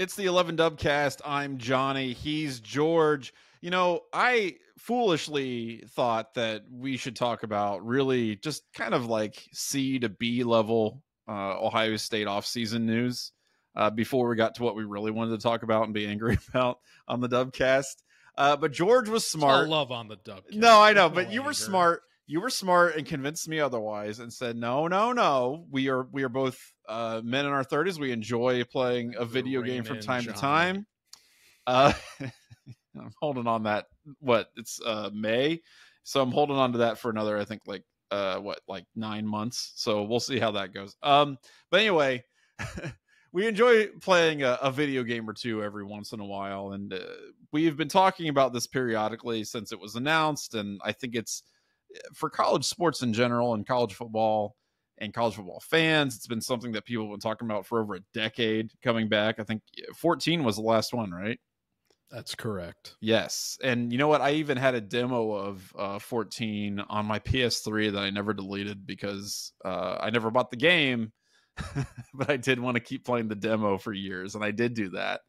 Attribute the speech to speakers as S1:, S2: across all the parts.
S1: It's the 11 Dubcast. I'm Johnny. He's George. You know, I foolishly thought that we should talk about really just kind of like C to B level Ohio State offseason news before we got to what we really wanted to talk about and be angry about on the Dubcast. But George was smart.
S2: It's all love on the Dubcast.
S1: No, I know, but you were smart. You were smart and convinced me otherwise and said, no. We are both men in our 30s. We enjoy playing a video game from time to time. I'm holding on that. It's May. So I'm holding on to that for another, I think, like 9 months. So we'll see how that goes. But anyway, we enjoy playing a video game or two every once in a while. And we've been talking about this periodically since it was announced. And I think it's, for college sports in general and college football and college football fans, it's been something that people have been talking about for over a decade coming back. I think 14 was the last one, right?
S2: That's correct.
S1: Yes. And you know what? I even had a demo of 14 on my PS3 that I never deleted because I never bought the game, but I did want to keep playing the demo for years. And I did do that.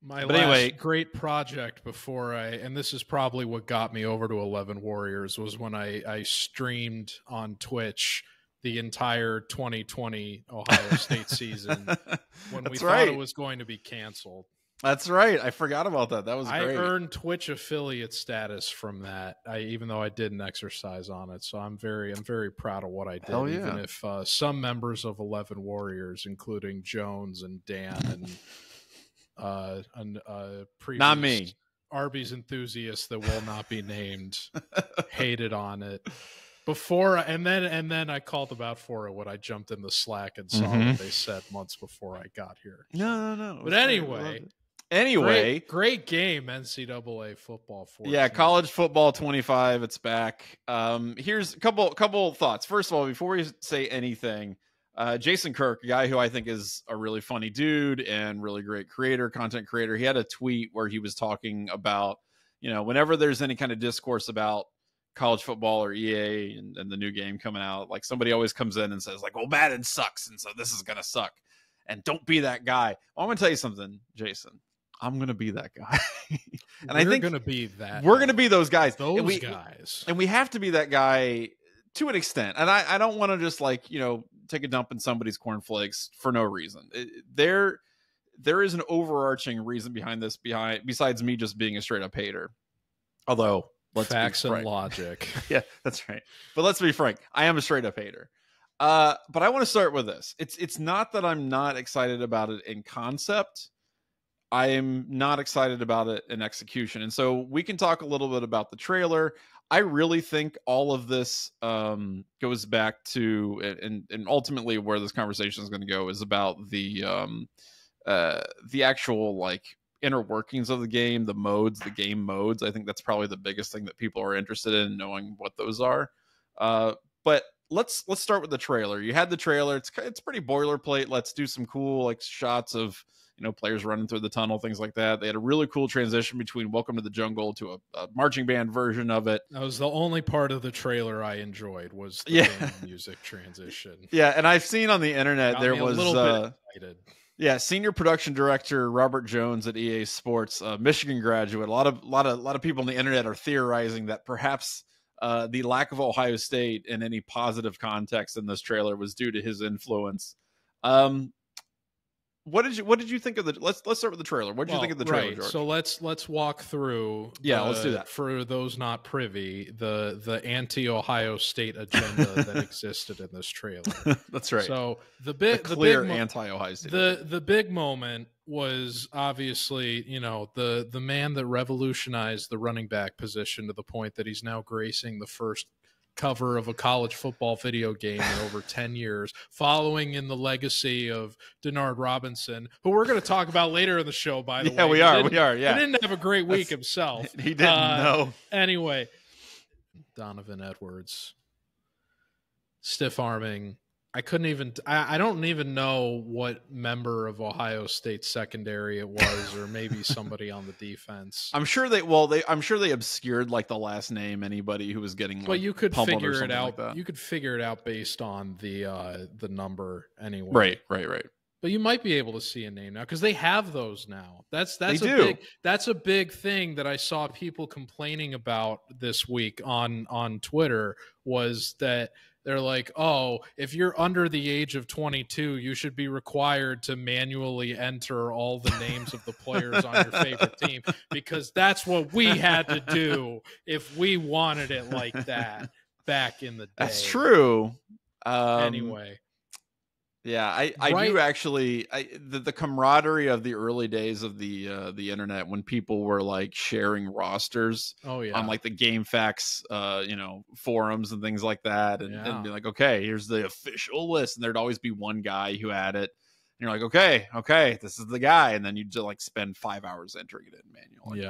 S2: Last great project before and this is probably what got me over to 11 Warriors, was when I streamed on Twitch the entire 2020 Ohio State season when we thought it was going to be canceled.
S1: That's right. I forgot about that. That was great.
S2: I earned Twitch affiliate status from that, even though I didn't exercise on it. So I'm very proud of what I did.
S1: Hell yeah.
S2: Even if some members of 11 Warriors, including Jones and Dan and previous
S1: not me,
S2: Arby's enthusiasts that will not be named, hated on it before, and then I called them out for it when I jumped in the Slack and saw what they said months before I got here.
S1: No.
S2: But anyway, great game, NCAA football 14.
S1: Yeah, college football 25, it's back. Here's a couple thoughts. First of all, before we say anything, Jason Kirk, a guy who I think is a really funny dude and really great content creator, he had a tweet where he was talking about, whenever there's any kind of discourse about college football or EA and the new game coming out, like somebody always comes in and says like, well, Madden sucks, and so this is going to suck. And don't be that guy. Well, I'm going to tell you something, Jason. I'm going to be that guy. And I think
S2: we're going to be that.
S1: We're going to be those guys.
S2: Guys.
S1: And we have to be that guy to an extent. And I don't want to just take a dump in somebody's cornflakes for no reason. There is an overarching reason behind this, besides me just being a straight up hater. Although,
S2: facts and logic.
S1: Yeah, that's right. But let's be frank. I am a straight up hater. But I want to start with this. It's not that I'm not excited about it in concept. I am not excited about it in execution. And so we can talk a little bit about the trailer. I really think all of this goes back to, and ultimately where this conversation is going to go is about the actual inner workings of the game, the game modes. I think that's probably the biggest thing that people are interested in, knowing what those are. But let's start with the trailer. You had the trailer. It's pretty boilerplate. Let's do some cool shots of players running through the tunnel, things like that. They had a really cool transition between Welcome to the Jungle to a marching band version of it.
S2: That was the only part of the trailer I enjoyed, was the band music transition.
S1: Yeah, and I've seen on the internet there was
S2: a little bit excited.
S1: Yeah, senior production director Robert Jones at EA Sports, Michigan graduate. A lot of people on the internet are theorizing that perhaps the lack of Ohio State in any positive context in this trailer was due to his influence. What did you think of the? Let's start with the trailer. What did you think of the trailer, George?
S2: So let's walk through.
S1: Let's do that.
S2: For those not privy, the anti-Ohio State agenda that existed in this trailer.
S1: That's right.
S2: So the
S1: clear anti-Ohio State.
S2: The big moment was obviously the man that revolutionized the running back position to the point that he's now gracing the first cover of a college football video game in over 10 years, following in the legacy of Denard Robinson, who we're going to talk about later in the show, by the way.
S1: Yeah, we are. Yeah.
S2: He didn't have a great week himself.
S1: He didn't, no.
S2: Anyway, Donovan Edwards, stiff arming. I don't even know what member of Ohio State secondary it was, or maybe somebody on the defense.
S1: I'm sure they obscured the last name, anybody who was getting
S2: but you could figure it out.
S1: Like
S2: you could figure it out based on the number anyway.
S1: Right.
S2: But you might be able to see a name now because they have those now. That's a big thing that I saw people complaining about this week on Twitter, was that they're like, oh, if you're under the age of 22, you should be required to manually enter all the names of the players on your favorite team, because that's what we had to do if we wanted it like that back in the day.
S1: That's true.
S2: Anyway.
S1: Yeah, I do actually. The camaraderie of the early days of the internet, when people were like sharing rosters on like the GameFAQs forums and things like that, and be like, okay, here's the official list, and there'd always be one guy who had it, and you're like, okay, this is the guy, and then you just like spend 5 hours entering it in manually.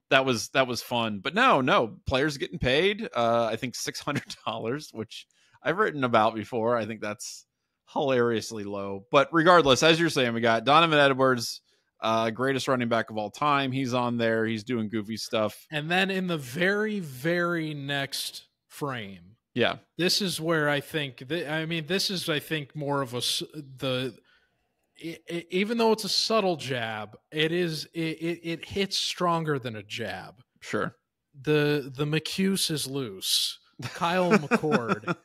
S1: That was fun, but no players getting paid. I think $600, which I've written about before. I think that's hilariously low, but regardless, as you're saying, we got Donovan Edwards, greatest running back of all time. He's on there. He's doing goofy stuff.
S2: And then in the very, very next frame, this is where I think this is more of even though it's a subtle jab, it hits stronger than a jab.
S1: Sure.
S2: The McCuse is loose. Kyle McCord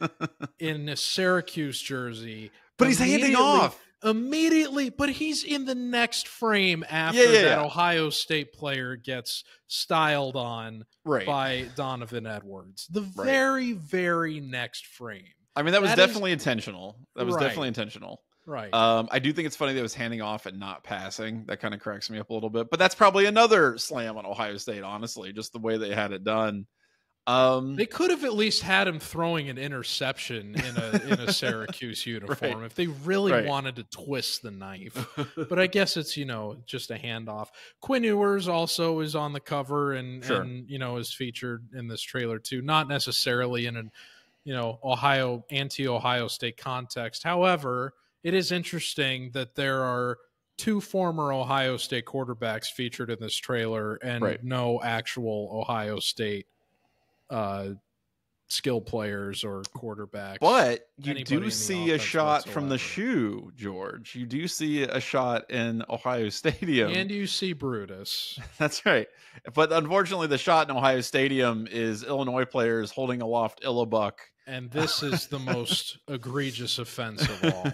S2: in a Syracuse jersey,
S1: but he's handing off
S2: immediately. But he's in the next frame after that Ohio State player gets styled on by Donovan Edwards. The very, very next frame. I mean,
S1: that was definitely intentional. That was definitely intentional.
S2: Right.
S1: I do think it's funny that it was handing off and not passing. That kind of cracks me up a little bit. But that's probably another slam on Ohio State, honestly, just the way they had it done.
S2: They could have at least had him throwing an interception in a Syracuse uniform if they really wanted to twist the knife. But I guess it's, just a handoff. Quinn Ewers also is on the cover and is featured in this trailer too. Not necessarily in an, anti-Ohio State context. However, it is interesting that there are 2 former Ohio State quarterbacks featured in this trailer and no actual Ohio State skill players or quarterbacks.
S1: But you do see a shot from the shoe, George. You do see a shot in Ohio Stadium.
S2: And you see Brutus.
S1: That's right. But unfortunately, the shot in Ohio Stadium is Illinois players holding aloft Illabuck.
S2: And this is the most egregious offense of all.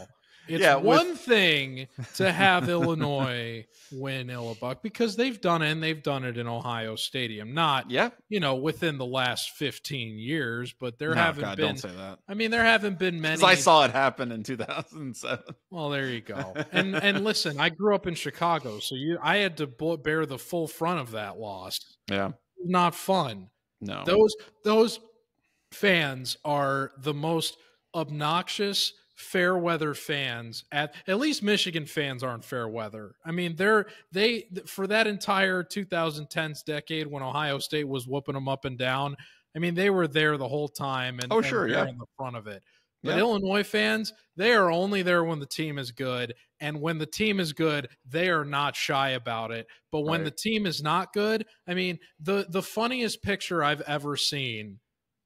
S2: It's one thing to have Illinois win Illabuck because they've done it, and they've done it in Ohio Stadium. Not, within the last 15 years, but there haven't been.
S1: Don't say that.
S2: I mean, there haven't been many.
S1: I saw it happen in 2007.
S2: Well, there you go. And listen, I grew up in Chicago, so I had to bear the full front of that loss.
S1: Yeah,
S2: not fun.
S1: No,
S2: those fans are the most obnoxious fair weather fans. At least Michigan fans aren't fair weather. I mean, they for that entire 2010s decade when Ohio State was whooping them up and down, I mean, they were there the whole time and in the front of it. But Illinois fans, they are only there when the team is good, and when the team is good, they are not shy about it. But when the team is not good, I mean, the funniest picture I've ever seen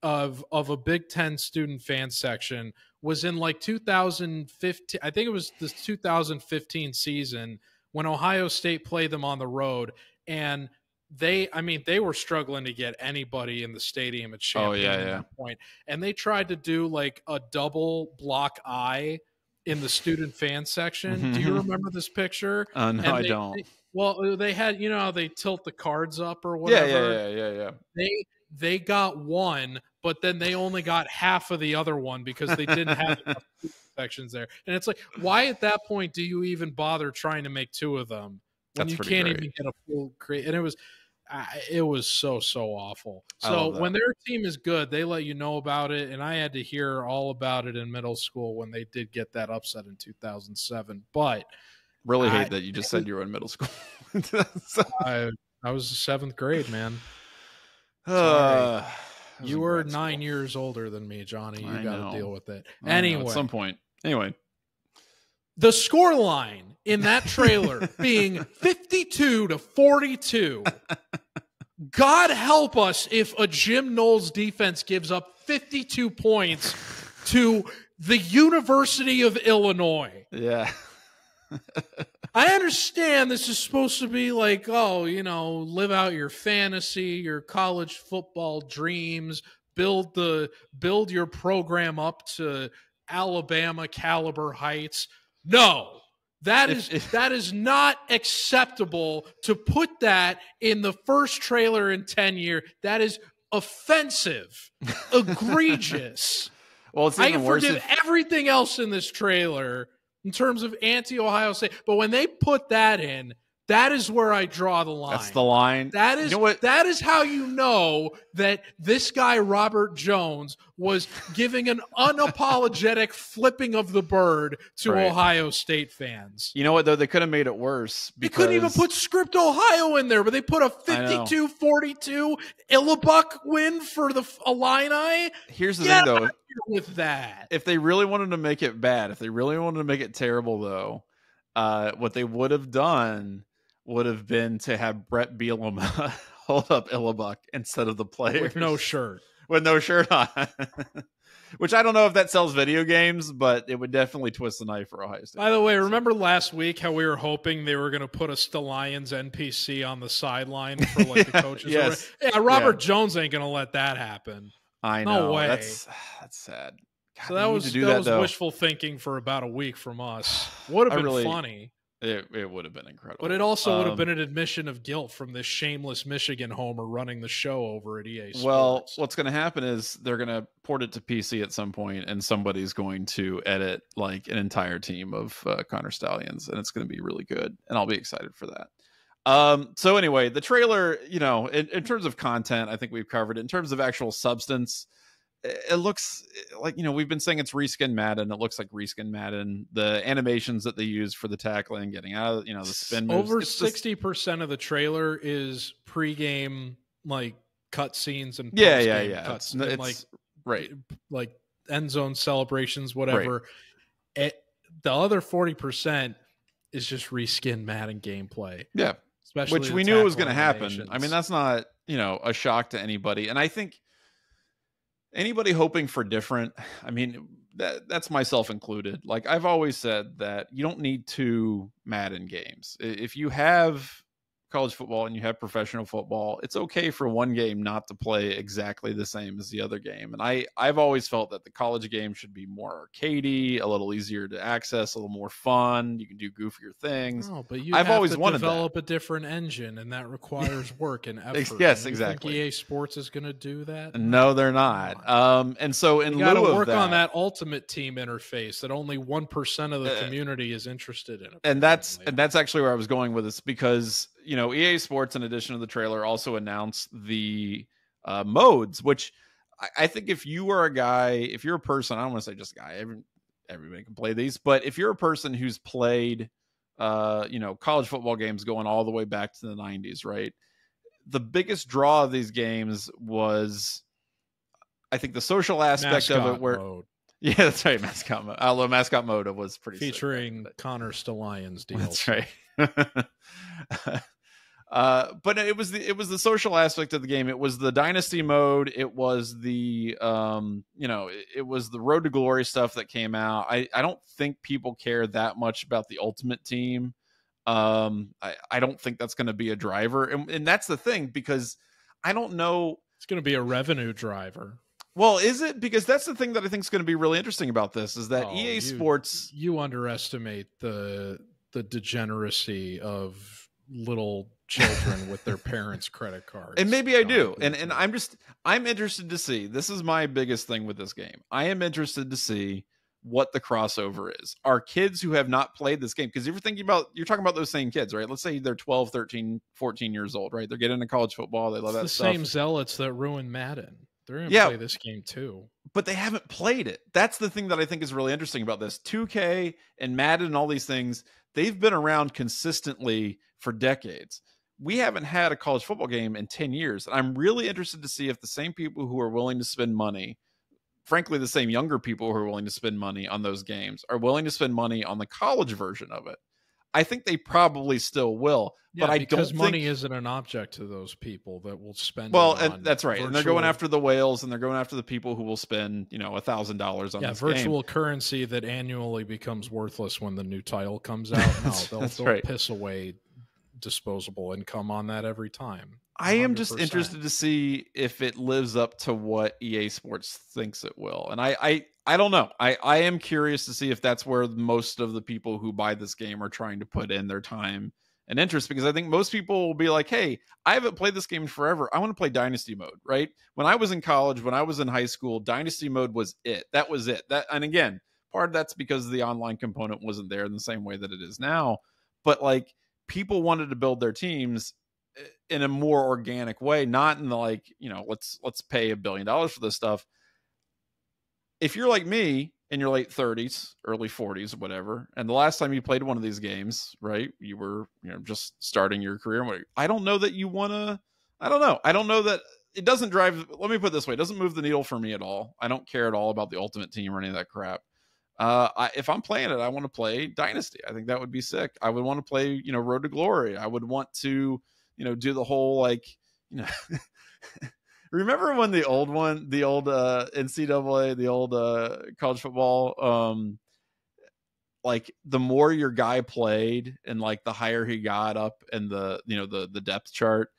S2: of a Big Ten student fan section was in like 2015. I think it was the 2015 season when Ohio State played them on the road, and they were struggling to get anybody in the stadium at Champaign at that point. And they tried to do like a double block eye in the student fan section. Do you remember this picture?
S1: No, I don't.
S2: They had, how they tilt the cards up or whatever.
S1: Yeah.
S2: They got one, but then they only got half of the other one because they didn't have enough sections there. And it's like, why at that point do you even bother trying to make 2 of them when you can't even get a full create? And it was so awful. So when their team is good, they let you know about it. And I had to hear all about it in middle school when they did get that upset in 2007. But
S1: really hate that you just said you were in middle school.
S2: I was 7th grade, man. You were 9 years older than me, Johnny. You got to deal with it. Anyway,
S1: at some point. Anyway,
S2: the score line in that trailer being 52-42. God help us if a Jim Knowles defense gives up 52 points to the University of Illinois.
S1: Yeah.
S2: I understand this is supposed to be like, oh, live out your fantasy, your college football dreams, build your program up to Alabama caliber heights. No. That is not acceptable to put that in the first trailer in 10 years. That is offensive, egregious.
S1: Well, it's even worse.
S2: I forgive everything else in this trailer in terms of anti-Ohio State, but when they put that in, that is where I draw the line.
S1: That's the line.
S2: That is how you know that this guy, Robert Jones, was giving an unapologetic flipping of the bird to Ohio State fans.
S1: You know what, though? They could have made it worse.
S2: They couldn't even put Script Ohio in there, but they put a 52-42 Illibuck win for the Illini.
S1: Here's the thing, though.
S2: With that,
S1: if they really wanted to make it bad, if they really wanted to make it terrible, though, what they would have done would have been to have Brett Bielema hold up Illibuck instead of the players.
S2: With no shirt.
S1: With no shirt on. Which I don't know if that sells video games, but it would definitely twist the knife for Ohio State.
S2: By the way, remember last week how we were hoping they were going to put a Stallions NPC on the sideline for like the coaches?
S1: Yes.
S2: Yeah, Robert Jones ain't going to let that happen.
S1: I know.
S2: No way.
S1: That's sad. God,
S2: so that was wishful thinking for about a week from us. Would have been funny.
S1: It would have been incredible.
S2: But it also would have been an admission of guilt from this shameless Michigan homer running the show over at EA Sports.
S1: Well, what's going to happen is they're going to port it to PC at some point, and somebody's going to edit like an entire team of Connor Stallions, and it's going to be really good, and I'll be excited for that. So anyway, the trailer, in terms of content, I think we've covered it. In terms of actual substance, it looks like, we've been saying it's reskin Madden. It looks like reskin Madden. The animations that they use for the tackling, getting out of, the spin moves.
S2: Over 60% of the trailer is pregame, like cutscenes and
S1: cuts.
S2: It's like right, like end zone celebrations, whatever. Right. The other 40% is just reskin Madden gameplay.
S1: Yeah,
S2: especially
S1: which we knew it was going to happen. I mean, that's not a shock to anybody, and I think. Anybody hoping for different, I mean, that's myself included. Like, I've always said that you don't need two Madden games. If you have college football and you have professional football, it's okay for one game not to play exactly the same as the other game. And I've always felt that the college game should be more arcadey, a little easier to access, a little more fun. You can do goofier things.
S2: No, but I've always wanted to develop a different engine, and that requires work and effort.
S1: Yes, exactly.
S2: Think EA Sports is going to do that?
S1: No, they're not. And so in lieu of that, you got to work
S2: on that Ultimate Team interface that only 1% of the community is interested in.
S1: And that's actually where I was going with this, because EA Sports, in addition to the trailer, also announced the modes, which I think if you are a guy, if you're a person, I don't want to say just a guy, everybody can play these, but if you're a person who's played, college football games going all the way back to the 90s, right? The biggest draw of these games was, I think, the social aspect of it, where
S2: mode.
S1: Yeah, that's right. Mascot mode. Although mascot mode was pretty
S2: featuring
S1: sick,
S2: Connor Stallions deal.
S1: That's right. But it was the social aspect of the game. It was the dynasty mode. It was the it was the Road to Glory stuff that came out. I don't think people care that much about the Ultimate Team. I don't think that's going to be a driver, and that's the thing, because I don't know.
S2: It's going to be a revenue driver.
S1: Well, is it? Because that's the thing that I think is going to be really interesting about this, is that EA Sports.
S2: You underestimate the degeneracy of little children with their parents' credit cards.
S1: And maybe I do. And I'm interested to see. This is my biggest thing with this game. I am interested to see what the crossover is. Are kids who have not played this game, because you're talking about those same kids, right? Let's say they're 12, 13, 14 years old, right? They're getting into college football. They love that stuff.
S2: The same zealots that ruined Madden. They're going to play this game too.
S1: But they haven't played it. That's the thing that I think is really interesting about this. 2K and Madden and all these things, they've been around consistently for decades. We haven't had a college football game in 10 years. And I'm really interested to see if the same people who are willing to spend money, frankly, the same younger people who are willing to spend money on those games, are willing to spend money on the college version of it. I think they probably still will.
S2: Yeah,
S1: but I
S2: because
S1: don't
S2: money
S1: think
S2: isn't an object to those people that will spend.
S1: and that's right. And they're going after the whales, and they're going after the people who will spend, $1,000 on this
S2: virtual
S1: game.
S2: currency that annually becomes worthless when the new title comes out. No, they'll piss away disposable income on that every time. 100%.
S1: I am just interested to see if it lives up to what EA Sports thinks it will. And I don't know. I am curious to see if that's where most of the people who buy this game are trying to put in their time and interest, because I think most people will be like, hey, I haven't played this game in forever. I want to play Dynasty mode, right? When I was in college, when I was in high school, Dynasty mode was it. That was it. And again, part of that's because the online component wasn't there in the same way that it is now. But like, people wanted to build their teams in a more organic way, not in the let's pay $1 billion for this stuff. If you're like me in your late 30s, early 40s, whatever, and the last time you played one of these games, right, you were just starting your career. I don't know that you want to. I don't know that it doesn't drive. Let me put it this way: it doesn't move the needle for me at all. I don't care at all about the Ultimate Team or any of that crap. If I'm playing it, I want to play Dynasty. I think that would be sick. I would want to play, Road to Glory. I would want to, do the whole remember when the old NCAA, the old college football, the more your guy played and the higher he got up in the depth chart,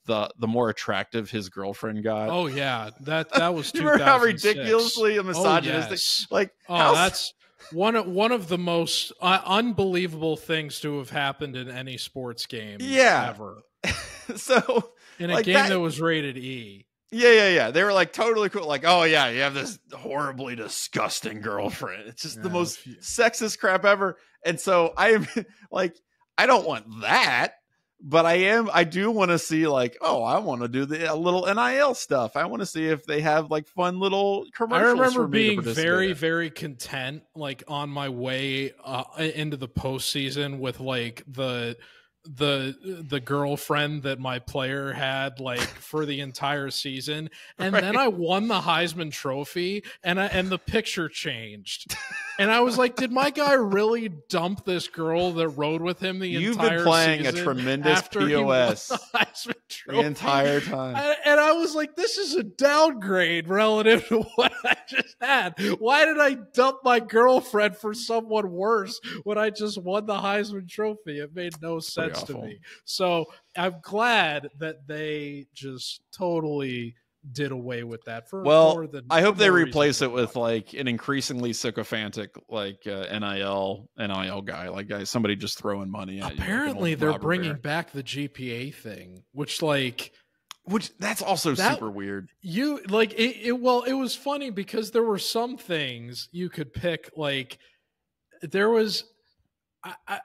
S1: the more attractive his girlfriend got.
S2: Oh yeah, that was 2006.
S1: Remember how ridiculously misogynistic?
S2: Oh, yes. That's one of the most unbelievable things to have happened in any sports game ever.
S1: So
S2: in a game that was rated E.
S1: Yeah. They were totally cool. Oh yeah, you have this horribly disgusting girlfriend. It's just the most sexist crap ever. And so I am I don't want that. But I do want to see I want to do a little NIL stuff. I want to see if they have fun little commercials.
S2: I remember being very, very content on my way into the postseason with the girlfriend that my player had for the entire season, and right. Then I won the Heisman Trophy, and the picture changed, and I was like, did my guy really dump this girl that rode with him the entire season? You've been playing
S1: a tremendous POS the entire time,
S2: and I was like, this is a downgrade relative to what I just had. Why did I dump my girlfriend for someone worse when I just won the Heisman Trophy? It made no sense to me. So I'm glad that they just totally did away with that.
S1: I hope they replace it with an increasingly sycophantic NIL guy, somebody just throwing money at
S2: Apparently they're bringing back the GPA thing, which
S1: that's also super weird.
S2: It was funny because there were some things you could pick. There was,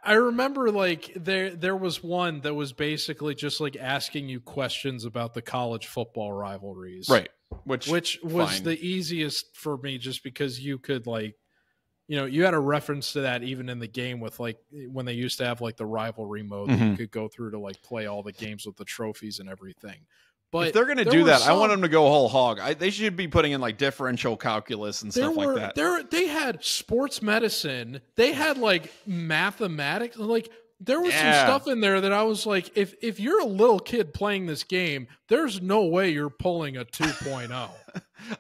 S2: I remember there was one that was basically just asking you questions about the college football rivalries,
S1: right?
S2: Which was the easiest for me, just because you could you had a reference to that even in the game with when they used to have the rivalry mode that you could go through to play all the games with the trophies and everything. But
S1: if they're going to do that, I want them to go whole hog. They should be putting in differential calculus and stuff like that.
S2: They had sports medicine. They had mathematics. There was some stuff in there that I was like, if you're a little kid playing this game, there's no way you're pulling a 2.0.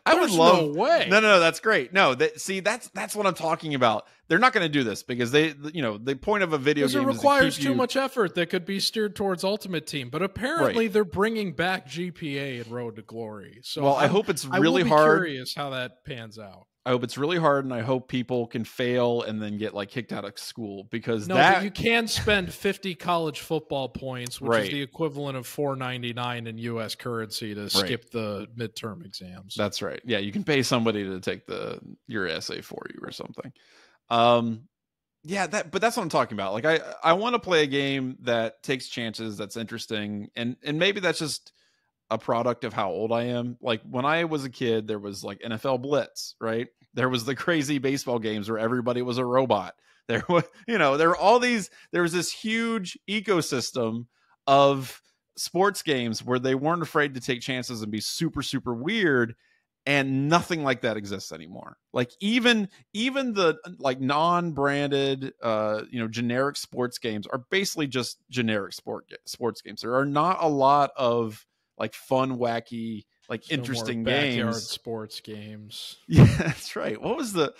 S1: I would love.
S2: No way.
S1: No, that's great. No, that's what I'm talking about. They're not going to do this because the point of a video game
S2: is it requires too much effort that could be steered towards Ultimate Team. But apparently they're bringing back GPA and Road to Glory. So
S1: I hope it's really hard.
S2: I'm curious how that pans out.
S1: I hope it's really hard, and I hope people can fail and then get kicked out of school because
S2: but you can spend 50 college football points, which is the equivalent of $4.99 in U.S. currency to skip the midterm exams.
S1: That's right. Yeah, you can pay somebody to take your essay for you or something. But that's what I'm talking about. I want to play a game that takes chances, that's interesting, and maybe that's just a product of how old I am. When I was a kid, there was NFL Blitz, right? There was the crazy baseball games where everybody was a robot. There was, there were all these, there was this huge ecosystem of sports games where they weren't afraid to take chances and be super, super weird. And nothing like that exists anymore. Like even the like non-branded generic sports games are basically just generic sports games. There are not a lot of like fun, wacky, like interesting
S2: backyard
S1: games.
S2: Sports games.
S1: Yeah, that's right. What was the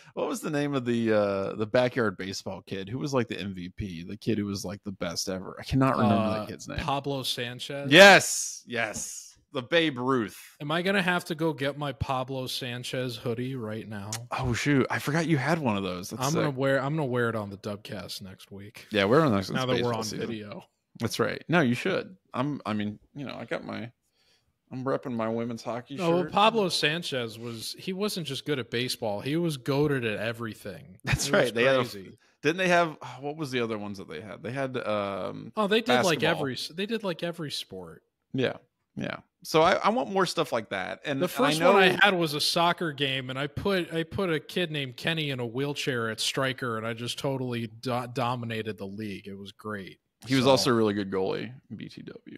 S1: name of the backyard baseball kid who was like the MVP, the kid who was like the best ever? I cannot remember that kid's name.
S2: Pablo Sanchez.
S1: Yes. The Babe Ruth.
S2: Am I gonna have to go get my Pablo Sanchez hoodie right now?
S1: Oh shoot! I forgot you had one of those.
S2: I'm gonna wear it on the Dubcast next week.
S1: Yeah, we're on next.
S2: Now that we're on video.
S1: That's right. No, you should. I mean, I got I'm repping my women's hockey shirt.
S2: Well, Pablo Sanchez wasn't just good at baseball. He was goated at everything.
S1: That's right. They didn't they have what was the other ones that they had? They had
S2: they did basketball. They did like every sport.
S1: Yeah. Yeah. So I want more stuff like that. And
S2: the first one I had was a soccer game, and I put a kid named Kenny in a wheelchair at striker, and I just totally dominated the league. It was great.
S1: He was also a really good goalie in BTW.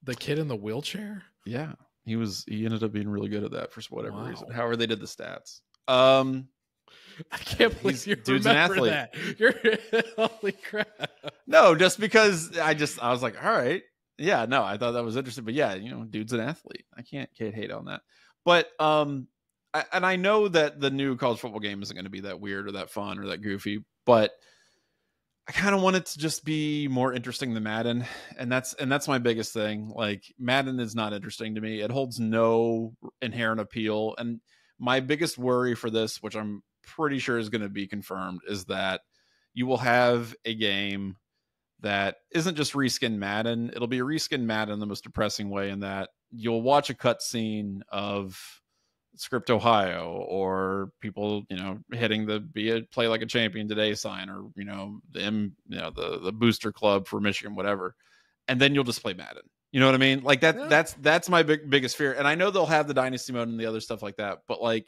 S2: The kid in the wheelchair?
S1: Yeah. He ended up being really good at that for whatever reason. However they did the stats.
S2: I can't believe you
S1: dude's an athlete.
S2: That. You're holy crap.
S1: No, just because I was like, all right. Yeah, no, I thought that was interesting, but yeah, dude's an athlete. I can't hate on that. But I know that the new college football game isn't going to be that weird or that fun or that goofy, but I kind of want it to just be more interesting than Madden, and that's my biggest thing. Like Madden is not interesting to me. It holds no inherent appeal, and my biggest worry for this, which I'm pretty sure is going to be confirmed, is that you will have a game that isn't just reskin Madden. It'll be a reskin Madden in the most depressing way, in that you'll watch a cutscene of Script Ohio or people, hitting the play like a champion today sign, or the booster club for Michigan, whatever, and then you'll just play Madden. You know what I mean? Like that. Yeah. That's my biggest fear. And I know they'll have the dynasty mode and the other stuff like that, but like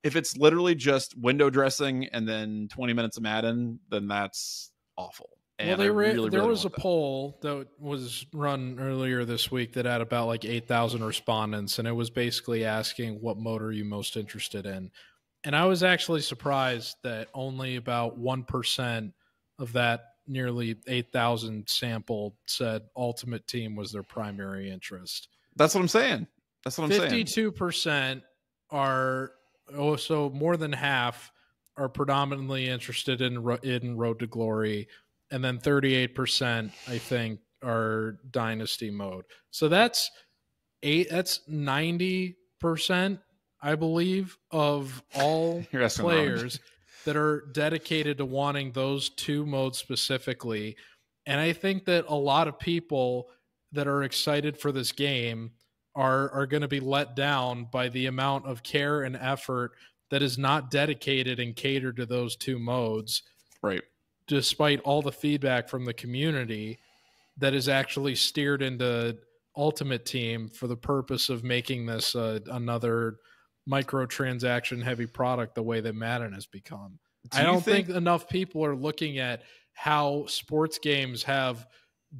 S1: if it's literally just window dressing and then 20 minutes of Madden, then that's awful.
S2: And well, there was a poll that was run earlier this week that had about like 8,000 respondents, and it was basically asking what mode are you most interested in. And I was actually surprised that only about 1% of that nearly 8,000 sample said Ultimate Team was their primary interest.
S1: That's what I'm saying.
S2: 52% are, so more than half are predominantly interested in Road to Glory. And then 38%, I think, are Dynasty mode. So that's 90%, I believe, of all players that are dedicated to wanting those two modes specifically. And I think that a lot of people that are excited for this game are going to be let down by the amount of care and effort that is not dedicated and catered to those two modes.
S1: Right.
S2: Despite all the feedback from the community that is actually steered into Ultimate Team for the purpose of making this another microtransaction heavy product the way that Madden has become. I don't think enough people are looking at how sports games have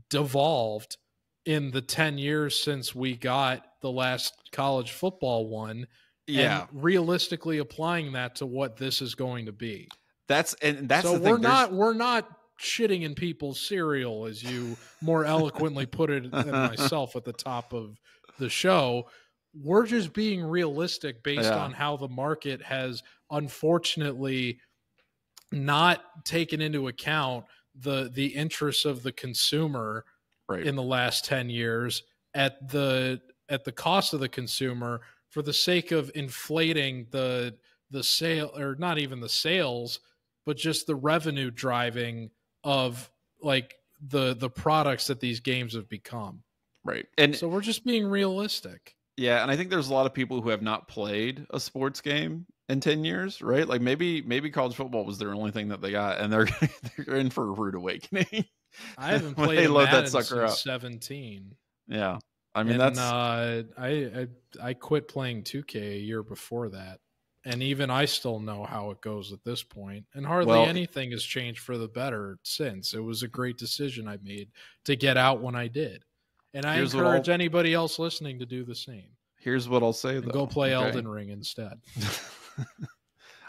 S2: devolved in the 10 years since we got the last college football one.
S1: Yeah.
S2: And realistically applying that to what this is going to be.
S1: That's
S2: so
S1: the thing.
S2: We're not shitting in people's cereal, as you more eloquently put it than myself at the top of the show. We're just being realistic based on how the market has unfortunately not taken into account the interests of the consumer in the last 10 years at the cost of the consumer for the sake of inflating the sale, or not even the sales, but just the revenue driving of like the products that these games have become.
S1: Right. And
S2: so we're just being realistic.
S1: Yeah. And I think there's a lot of people who have not played a sports game in 10 years, right? Like maybe college football was their only thing that they got, and they're in for a rude awakening.
S2: I haven't played Madden since 17.
S1: Yeah. I mean, that's
S2: I quit playing 2K a year before that. And even I still know how it goes at this point. And hardly anything has changed for the better since. It was a great decision I made to get out when I did. And I encourage anybody else listening to do the same.
S1: Here's what I'll say, though.
S2: Go play Elden Ring instead.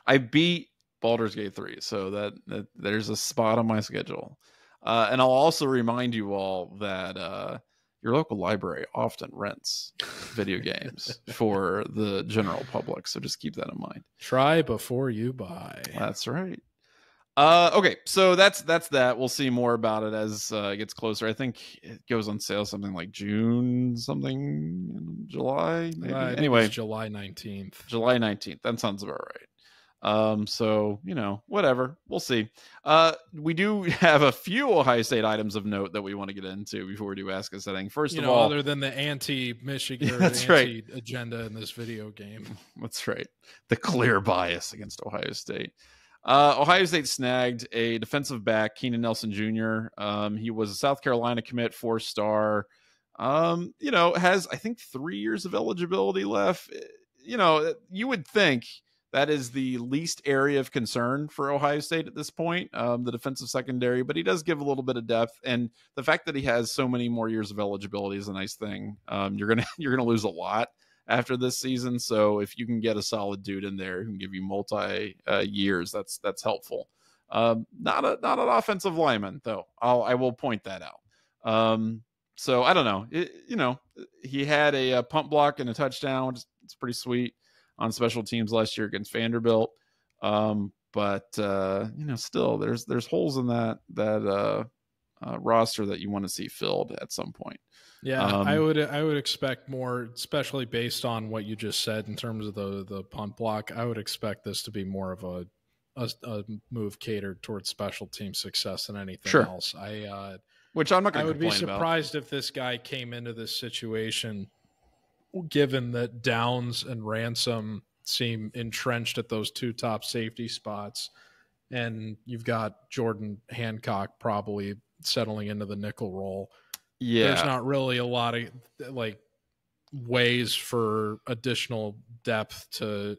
S1: I beat Baldur's Gate 3, so that there's a spot on my schedule. And I'll also remind you all that your local library often rents video games for the general public, so just keep that in mind.
S2: Try before you buy.
S1: That's right. Okay, so that's that. We'll see more about it as it gets closer. I think it goes on sale something like June, something July, maybe. Anyway,
S2: July 19th.
S1: July 19th. That sounds about right. So whatever, we'll see. We do have a few Ohio State items of note that we want to get into before we do Ask Us Anything. First of all,
S2: other than the anti-Michigan or anti-agenda in this video game.
S1: That's right. The clear bias against Ohio State. Ohio State snagged a defensive back, Keenan Nelson Jr. He was a South Carolina commit, 4-star. Has, I think, 3 years of eligibility left. You would think that is the least area of concern for Ohio State at this point, the defensive secondary, but he does give a little bit of depth. And the fact that he has so many more years of eligibility is a nice thing. You're going to lose a lot after this season. So if you can get a solid dude in there who can give you multi years, that's helpful. Not an offensive lineman, though. I will point that out. So I don't know. He had a punt block and a touchdown. It's pretty sweet on special teams last year against Vanderbilt. But still there's holes in that roster that you want to see filled at some point.
S2: Yeah, I would expect more, especially based on what you just said in terms of the punt block. I would expect this to be more of a move catered towards special team success than anything else.
S1: Which I'm not going to complain about.
S2: I would be surprised if this guy came into this situation, given that Downs and Ransom seem entrenched at those two top safety spots, and you've got Jordan Hancock probably settling into the nickel role.
S1: Yeah,
S2: there's not really a lot of ways for additional depth to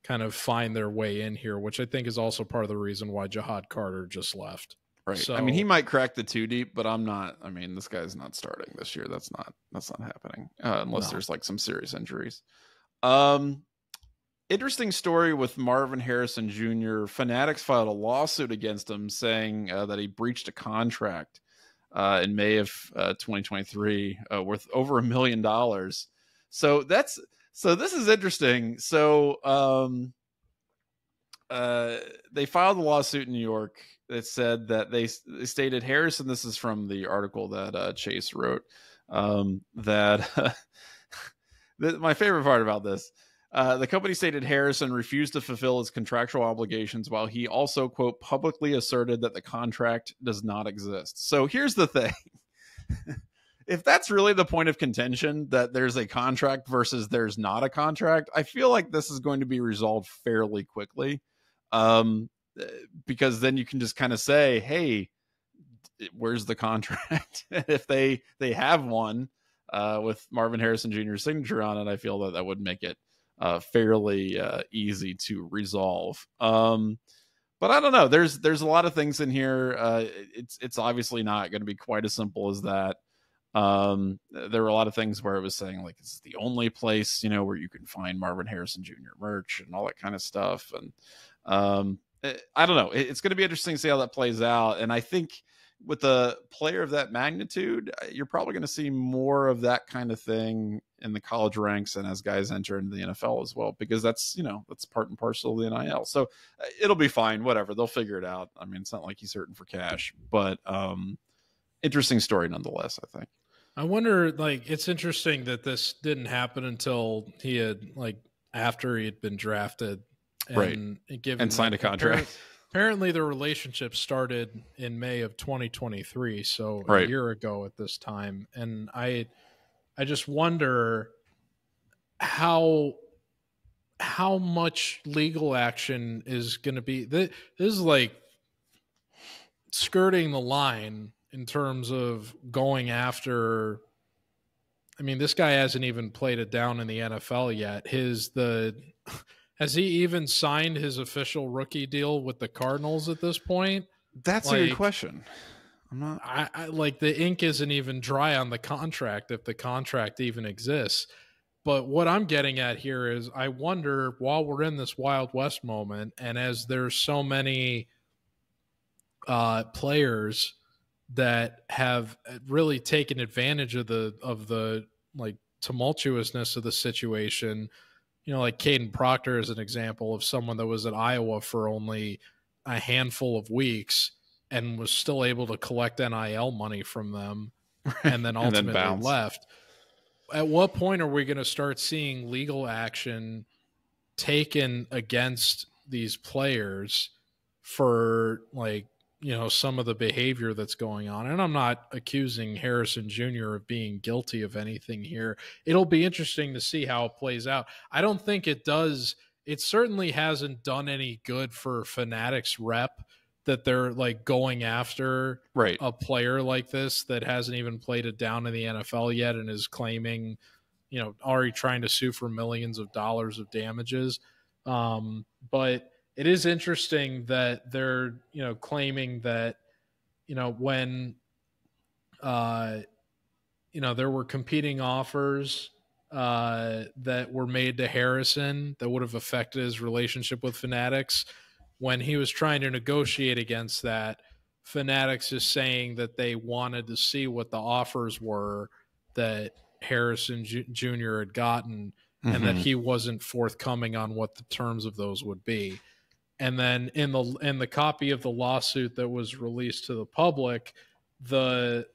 S2: kind of find their way in here, which I think is also part of the reason why Jahad Carter just left.
S1: Right. So, I mean, he might crack the 2 deep, but I'm not. I mean, this guy's not starting this year. That's not happening unless there's some serious injuries. Interesting story with Marvin Harrison Jr. Fanatics filed a lawsuit against him saying that he breached a contract in May of 2023 worth over $1 million. So this is interesting. So they filed a lawsuit in New York that said that they stated Harrison. This is from the article that Chase wrote. That my favorite part about this. The company stated Harrison refused to fulfill his contractual obligations while he also, quote, publicly asserted that the contract does not exist. So here's the thing. If that's really the point of contention, that there's a contract versus there's not a contract, I feel like this is going to be resolved fairly quickly. Because then you can just kind of say, hey, where's the contract? If they have one with Marvin Harrison Jr.'s signature on it, I feel that would make it fairly easy to resolve. But I don't know. There's a lot of things in here. It's obviously not going to be quite as simple as that. There were a lot of things where it was saying like it's the only place where you can find Marvin Harrison Jr. merch and all that kind of stuff. And I don't know. It's going to be interesting to see how that plays out. And I think with a player of that magnitude, you're probably going to see more of that kind of thing in the college ranks and as guys enter into the NFL as well, because that's part and parcel of the NIL. So it'll be fine. Whatever. They'll figure it out. I mean, it's not like he's hurting for cash, but interesting story nonetheless, I think.
S2: I wonder, it's interesting that this didn't happen until he had, after he had been drafted and
S1: signed a contract.
S2: Apparently the relationship started in May of 2023, so a year ago at this time. And I just wonder how much legal action is going to be. This is like skirting the line in terms of going after. I mean, this guy hasn't even played it down in the NFL yet. Has he even signed his official rookie deal with the Cardinals at this point?
S1: That's a good question. I'm not.
S2: I the ink isn't even dry on the contract, if the contract even exists. But what I'm getting at here is I wonder, while we're in this Wild West moment, and as there's so many players that have really taken advantage of the like tumultuousness of the situation, like Caden Proctor is an example of someone that was at Iowa for only a handful of weeks and was still able to collect NIL money from them and then ultimately left. At what point are we going to start seeing legal action taken against these players for some of the behavior that's going on? And I'm not accusing Harrison Jr. of being guilty of anything here. It'll be interesting to see how it plays out. I don't think it does. It certainly hasn't done any good for Fanatics rep that they're going after a player like this that hasn't even played it down in the NFL yet and is claiming, already trying to sue for millions of dollars of damages. But it is interesting that they're, claiming that, when, there were competing offers that were made to Harrison that would have affected his relationship with Fanatics. When he was trying to negotiate against that, Fanatics is saying that they wanted to see what the offers were that Harrison Jr. had gotten, and that he wasn't forthcoming on what the terms of those would be. And then in the copy of the lawsuit that was released to the public, the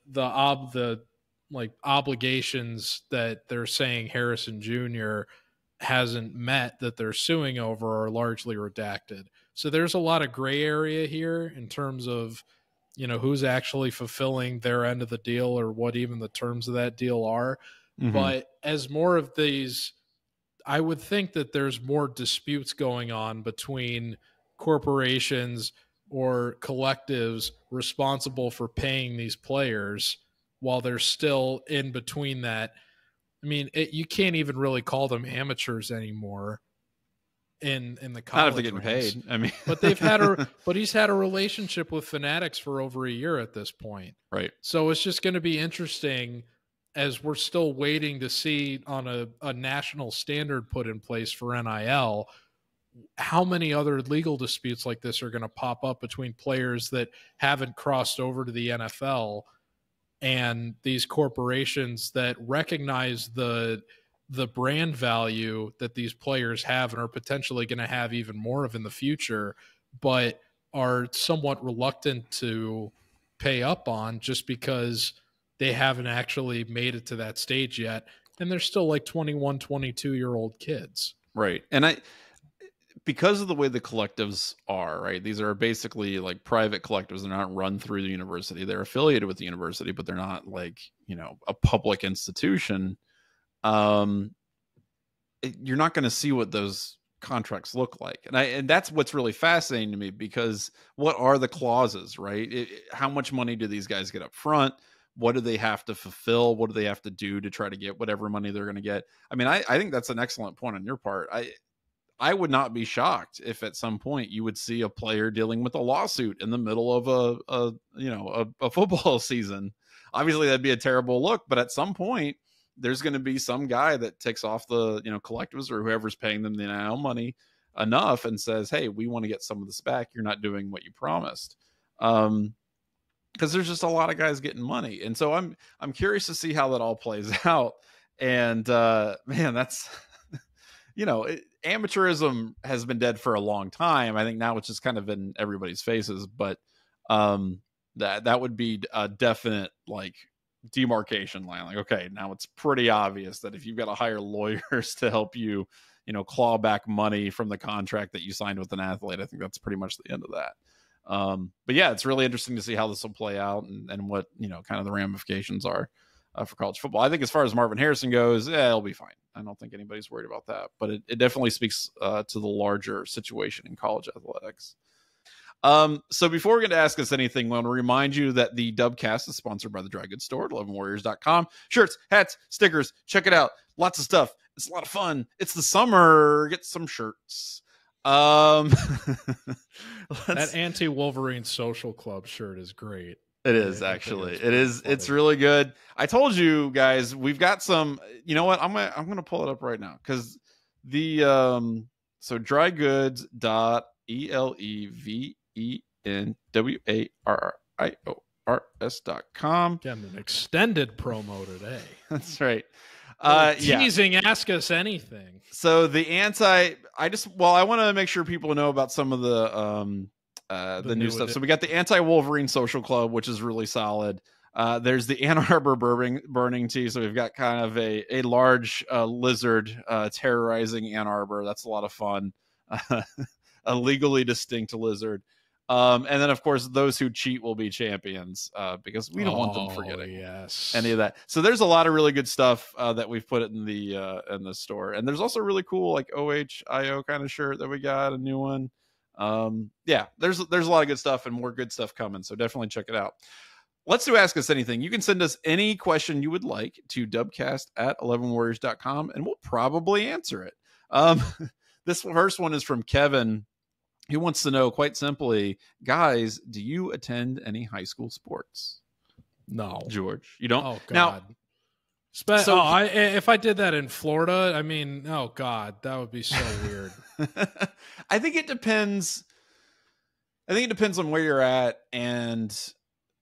S2: obligations that they're saying Harrison Jr. hasn't met that they're suing over are largely redacted. So there's a lot of gray area here in terms of, who's actually fulfilling their end of the deal or what even the terms of that deal are. But as more of these, I would think that there's more disputes going on between corporations or collectives responsible for paying these players while they're still in between that. I mean, you can't even really call them amateurs anymore in the college.
S1: Not if they're getting paid. I mean,
S2: but he's had a relationship with Fanatics for over a year at this point.
S1: Right.
S2: So it's just going to be interesting as we're still waiting to see on a national standard put in place for NIL, how many other legal disputes like this are going to pop up between players that haven't crossed over to the NFL and these corporations that recognize the brand value that these players have and are potentially going to have even more of in the future, but are somewhat reluctant to pay up on just because they haven't actually made it to that stage yet. And they're still 21, 22-year-old kids.
S1: Right. And because of the way the collectives are, right? These are basically private collectives. They're not run through the university. They're affiliated with the university, but they're not a public institution. You're not going to see what those contracts look like. And that's what's really fascinating to me, because what are the clauses, right? How much money do these guys get up front? What do they have to fulfill? What do they have to do to try to get whatever money they're going to get? I mean, I think that's an excellent point on your part. I would not be shocked if at some point you would see a player dealing with a lawsuit in the middle of a football season. Obviously that'd be a terrible look, but at some point there's going to be some guy that takes off the, collectives or whoever's paying them the NIL money enough and says, hey, we want to get some of this back. You're not doing what you promised. Because there's just a lot of guys getting money. And so I'm curious to see how that all plays out. And man, that's, amateurism has been dead for a long time. I think now it's just kind of in everybody's faces, but that would be a definite demarcation line. Okay, now it's pretty obvious that if you've got to hire lawyers to help you, claw back money from the contract that you signed with an athlete, I think that's pretty much the end of that. But yeah, it's really interesting to see how this will play out and what, kind of the ramifications are for college football. I think as far as Marvin Harrison goes, it'll be fine. I don't think anybody's worried about that, but it definitely speaks to the larger situation in college athletics. So before we're going to ask us anything, I want to remind you that the Dubcast is sponsored by the Dry Goods Store at 11warriors.com. Shirts, hats, stickers, check it out. Lots of stuff. It's a lot of fun. It's the summer. Get some shirts.
S2: That anti-Wolverine Social Club shirt is great.
S1: It is actually. It is. Funny. It's really good. I told you guys we've got some. You know what? I'm gonna pull it up right now because the so drygoods.elevenwarriors.com.
S2: Getting an extended promo today.
S1: That's right.
S2: Teasing, yeah. Ask us anything.
S1: So I want to make sure people know about some of the new stuff. So we got the Anti-Wolverine Social Club, which is really solid. There's the Ann Arbor burning tea. So we've got kind of a large lizard terrorizing Ann Arbor. That's a lot of fun. A legally distinct lizard. And then, of course, those who cheat will be champions because we don't want them forgetting any of that. So there's a lot of really good stuff that we've put in the store. And there's also a really cool like OHIO kind of shirt that we got, a new one. There's a lot of good stuff and more good stuff coming. So definitely check it out. Let's do Ask Us Anything. You can send us any question you would like to dubcast@11warriors.com and we'll probably answer it. This first one is from Kevin. He wants to know, quite simply, guys, do you attend any high school sports?
S2: No.
S1: George, you don't?
S2: Oh, God. Now, if I did that in Florida, I mean, oh, God, that would be so weird.
S1: I think it depends. I think it depends on where you're at and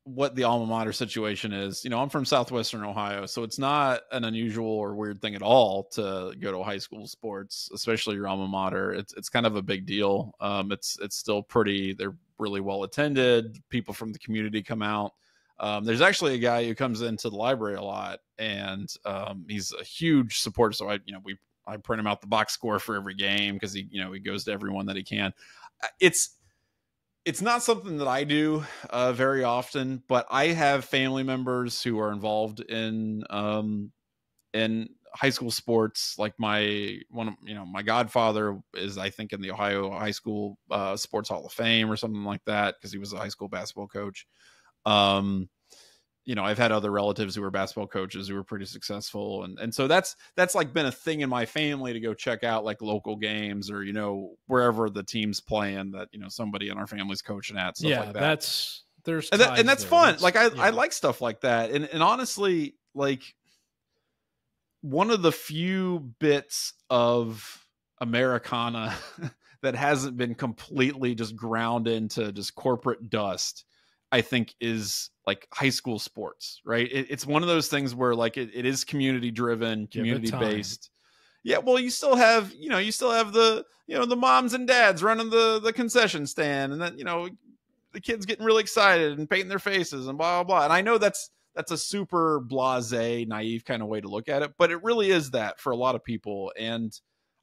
S1: what the alma mater situation is. You know, I'm from Southwestern Ohio, so it's not an unusual or weird thing at all to go to high school sports, especially your alma mater. It's kind of a big deal. It's still they're really well attended. People from the community come out. There's actually a guy who comes into the library a lot, and he's a huge supporter. So I print him out the box score for every game because he goes to everyone that he can. It's not something that I do very often, but I have family members who are involved in high school sports. Like my godfather is, I think, in the Ohio High School Sports Hall of Fame or something like that because he was a high school basketball coach. I've had other relatives who were basketball coaches who were pretty successful. And so that's like been a thing in my family to go check out like local games or, wherever the team's playing that, somebody in our family's coaching at. Stuff like that.
S2: That's
S1: fun. I like stuff like that. And honestly, like one of the few bits of Americana that hasn't been completely just ground into just corporate dust, I think, is like high school sports, right? It's one of those things where like it is community driven, community based. Yeah. Well, you still have the moms and dads running the concession stand, and then, the kids getting really excited and painting their faces and blah, blah, blah. And I know that's a super blasé, naive kind of way to look at it, but it really is that for a lot of people. And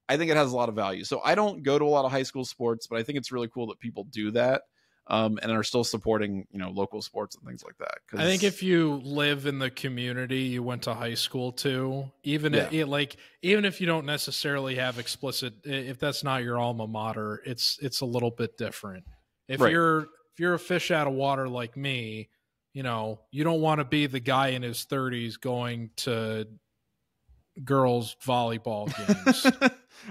S1: I think it has a lot of value. So I don't go to a lot of high school sports, but I think it's really cool that people do that. And are still supporting, local sports and things like that.
S2: I think if you live in the community you went to high school to, even if you don't necessarily have if that's not your alma mater, it's a little bit different. If you're a fish out of water like me, you don't want to be the guy in his 30s going to girls volleyball games.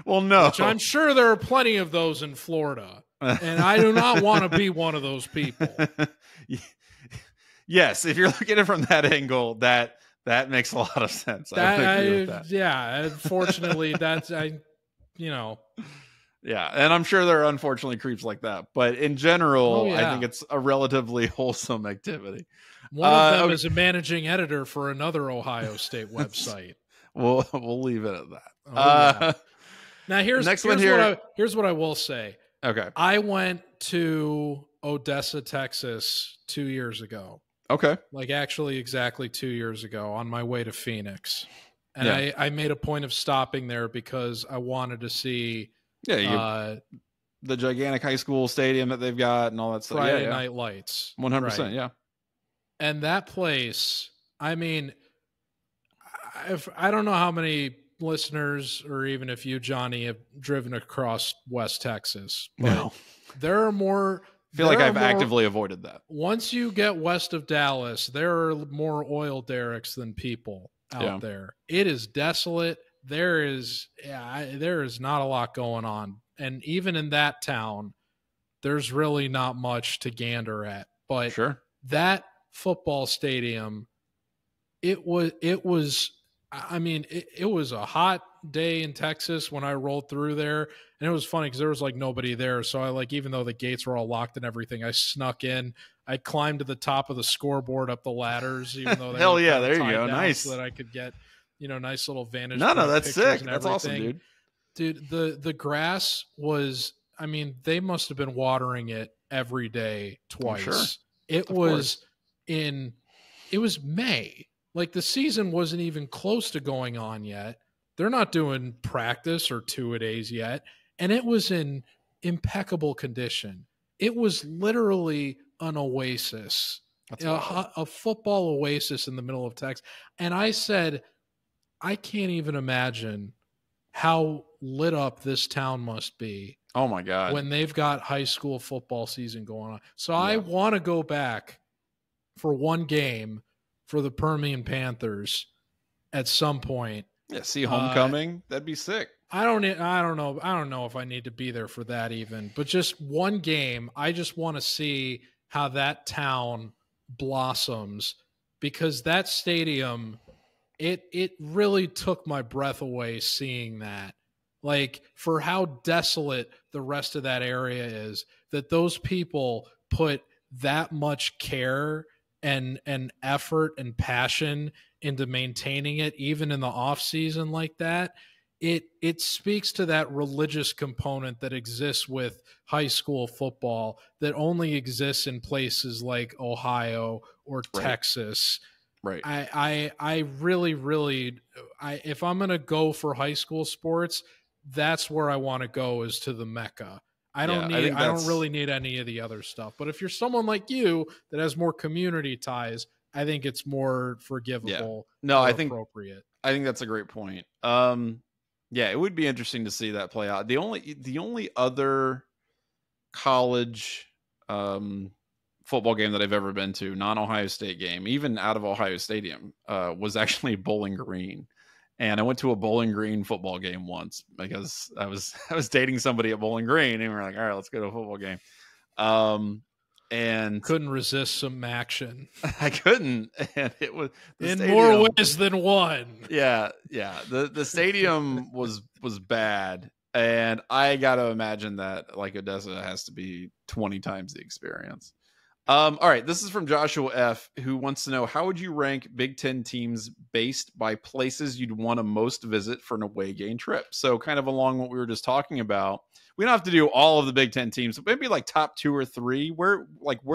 S1: Well, no,
S2: which I'm sure there are plenty of those in Florida. And I do not want to be one of those people.
S1: Yes, if you're looking at it from that angle, that makes a lot of sense.
S2: Yeah, unfortunately, Yeah,
S1: and I'm sure there are unfortunately creeps like that. But in general, I think it's a relatively wholesome activity.
S2: One of them is a managing editor for another Ohio State website.
S1: We'll leave it at that.
S2: Now here's what I will say.
S1: Okay.
S2: I went to Odessa, Texas 2 years ago.
S1: Okay.
S2: Like actually exactly 2 years ago on my way to Phoenix. And I made a point of stopping there because I wanted to see
S1: the gigantic high school stadium that they've got and all that stuff.
S2: Friday Night Lights.
S1: 100%, right. Yeah.
S2: And that place, I mean, I don't know how many listeners or even if you, Johnny, have driven across West Texas.
S1: No.
S2: There are more...
S1: I feel like I've actively avoided that.
S2: Once you get west of Dallas, there are more oil derricks than people out there. It is desolate. There is not a lot going on. And even in that town, there's really not much to gander at. But
S1: sure.
S2: That football stadium, it was I mean, it was a hot day in Texas when I rolled through there, and it was funny because there was like nobody there. So I like, even though the gates were all locked and everything, I snuck in. I climbed to the top of the scoreboard up the ladders, even though they
S1: hell
S2: were
S1: yeah, there you go, nice,
S2: so that I could get nice little vantage.
S1: No, that's sick. That's awesome,
S2: dude. The grass was, I mean, they must have been watering it every day twice.
S1: Sure.
S2: It was May. Like, the season wasn't even close to going on yet. They're not doing practice or two-a-days yet. And it was in impeccable condition. It was literally an oasis, a football oasis in the middle of Texas. And I said, I can't even imagine how lit up this town must be.
S1: Oh, my God.
S2: When they've got high school football season going on. So I want to go back for one game for the Permian Panthers at some point.
S1: Yeah, see homecoming. That'd be sick.
S2: I don't know if I need to be there for that even, but just one game. I just want to see how that town blossoms, because that stadium, it really took my breath away seeing that. Like, for how desolate the rest of that area is, that those people put that much care and effort and passion into maintaining it, even in the off season like that. It speaks to that religious component that exists with high school football that only exists in places like Ohio or Texas.
S1: Right.
S2: I really, if I'm going to go for high school sports, that's where I want to go, is to the Mecca. I don't really need any of the other stuff. But if you're someone like you that has more community ties, I think it's more forgivable.
S1: Yeah. No,
S2: appropriate.
S1: I think that's a great point. Yeah, it would be interesting to see that play out. The only other college football game that I've ever been to, non-Ohio State game, even out of Ohio Stadium, was actually Bowling Green. And I went to a Bowling Green football game once because I was dating somebody at Bowling Green, and we were like, all right, let's go to a football game. And
S2: couldn't resist some action.
S1: I couldn't, and it was
S2: in more ways than one.
S1: Yeah. The stadium was bad, and I got to imagine that like Odessa has to be 20 times the experience. All right, this is from Joshua F., who wants to know, how would you rank Big Ten teams based by places you'd want to most visit for an away game trip? So kind of along what we were just talking about. We don't have to do all of the Big Ten teams, but maybe like top 2 or 3. Where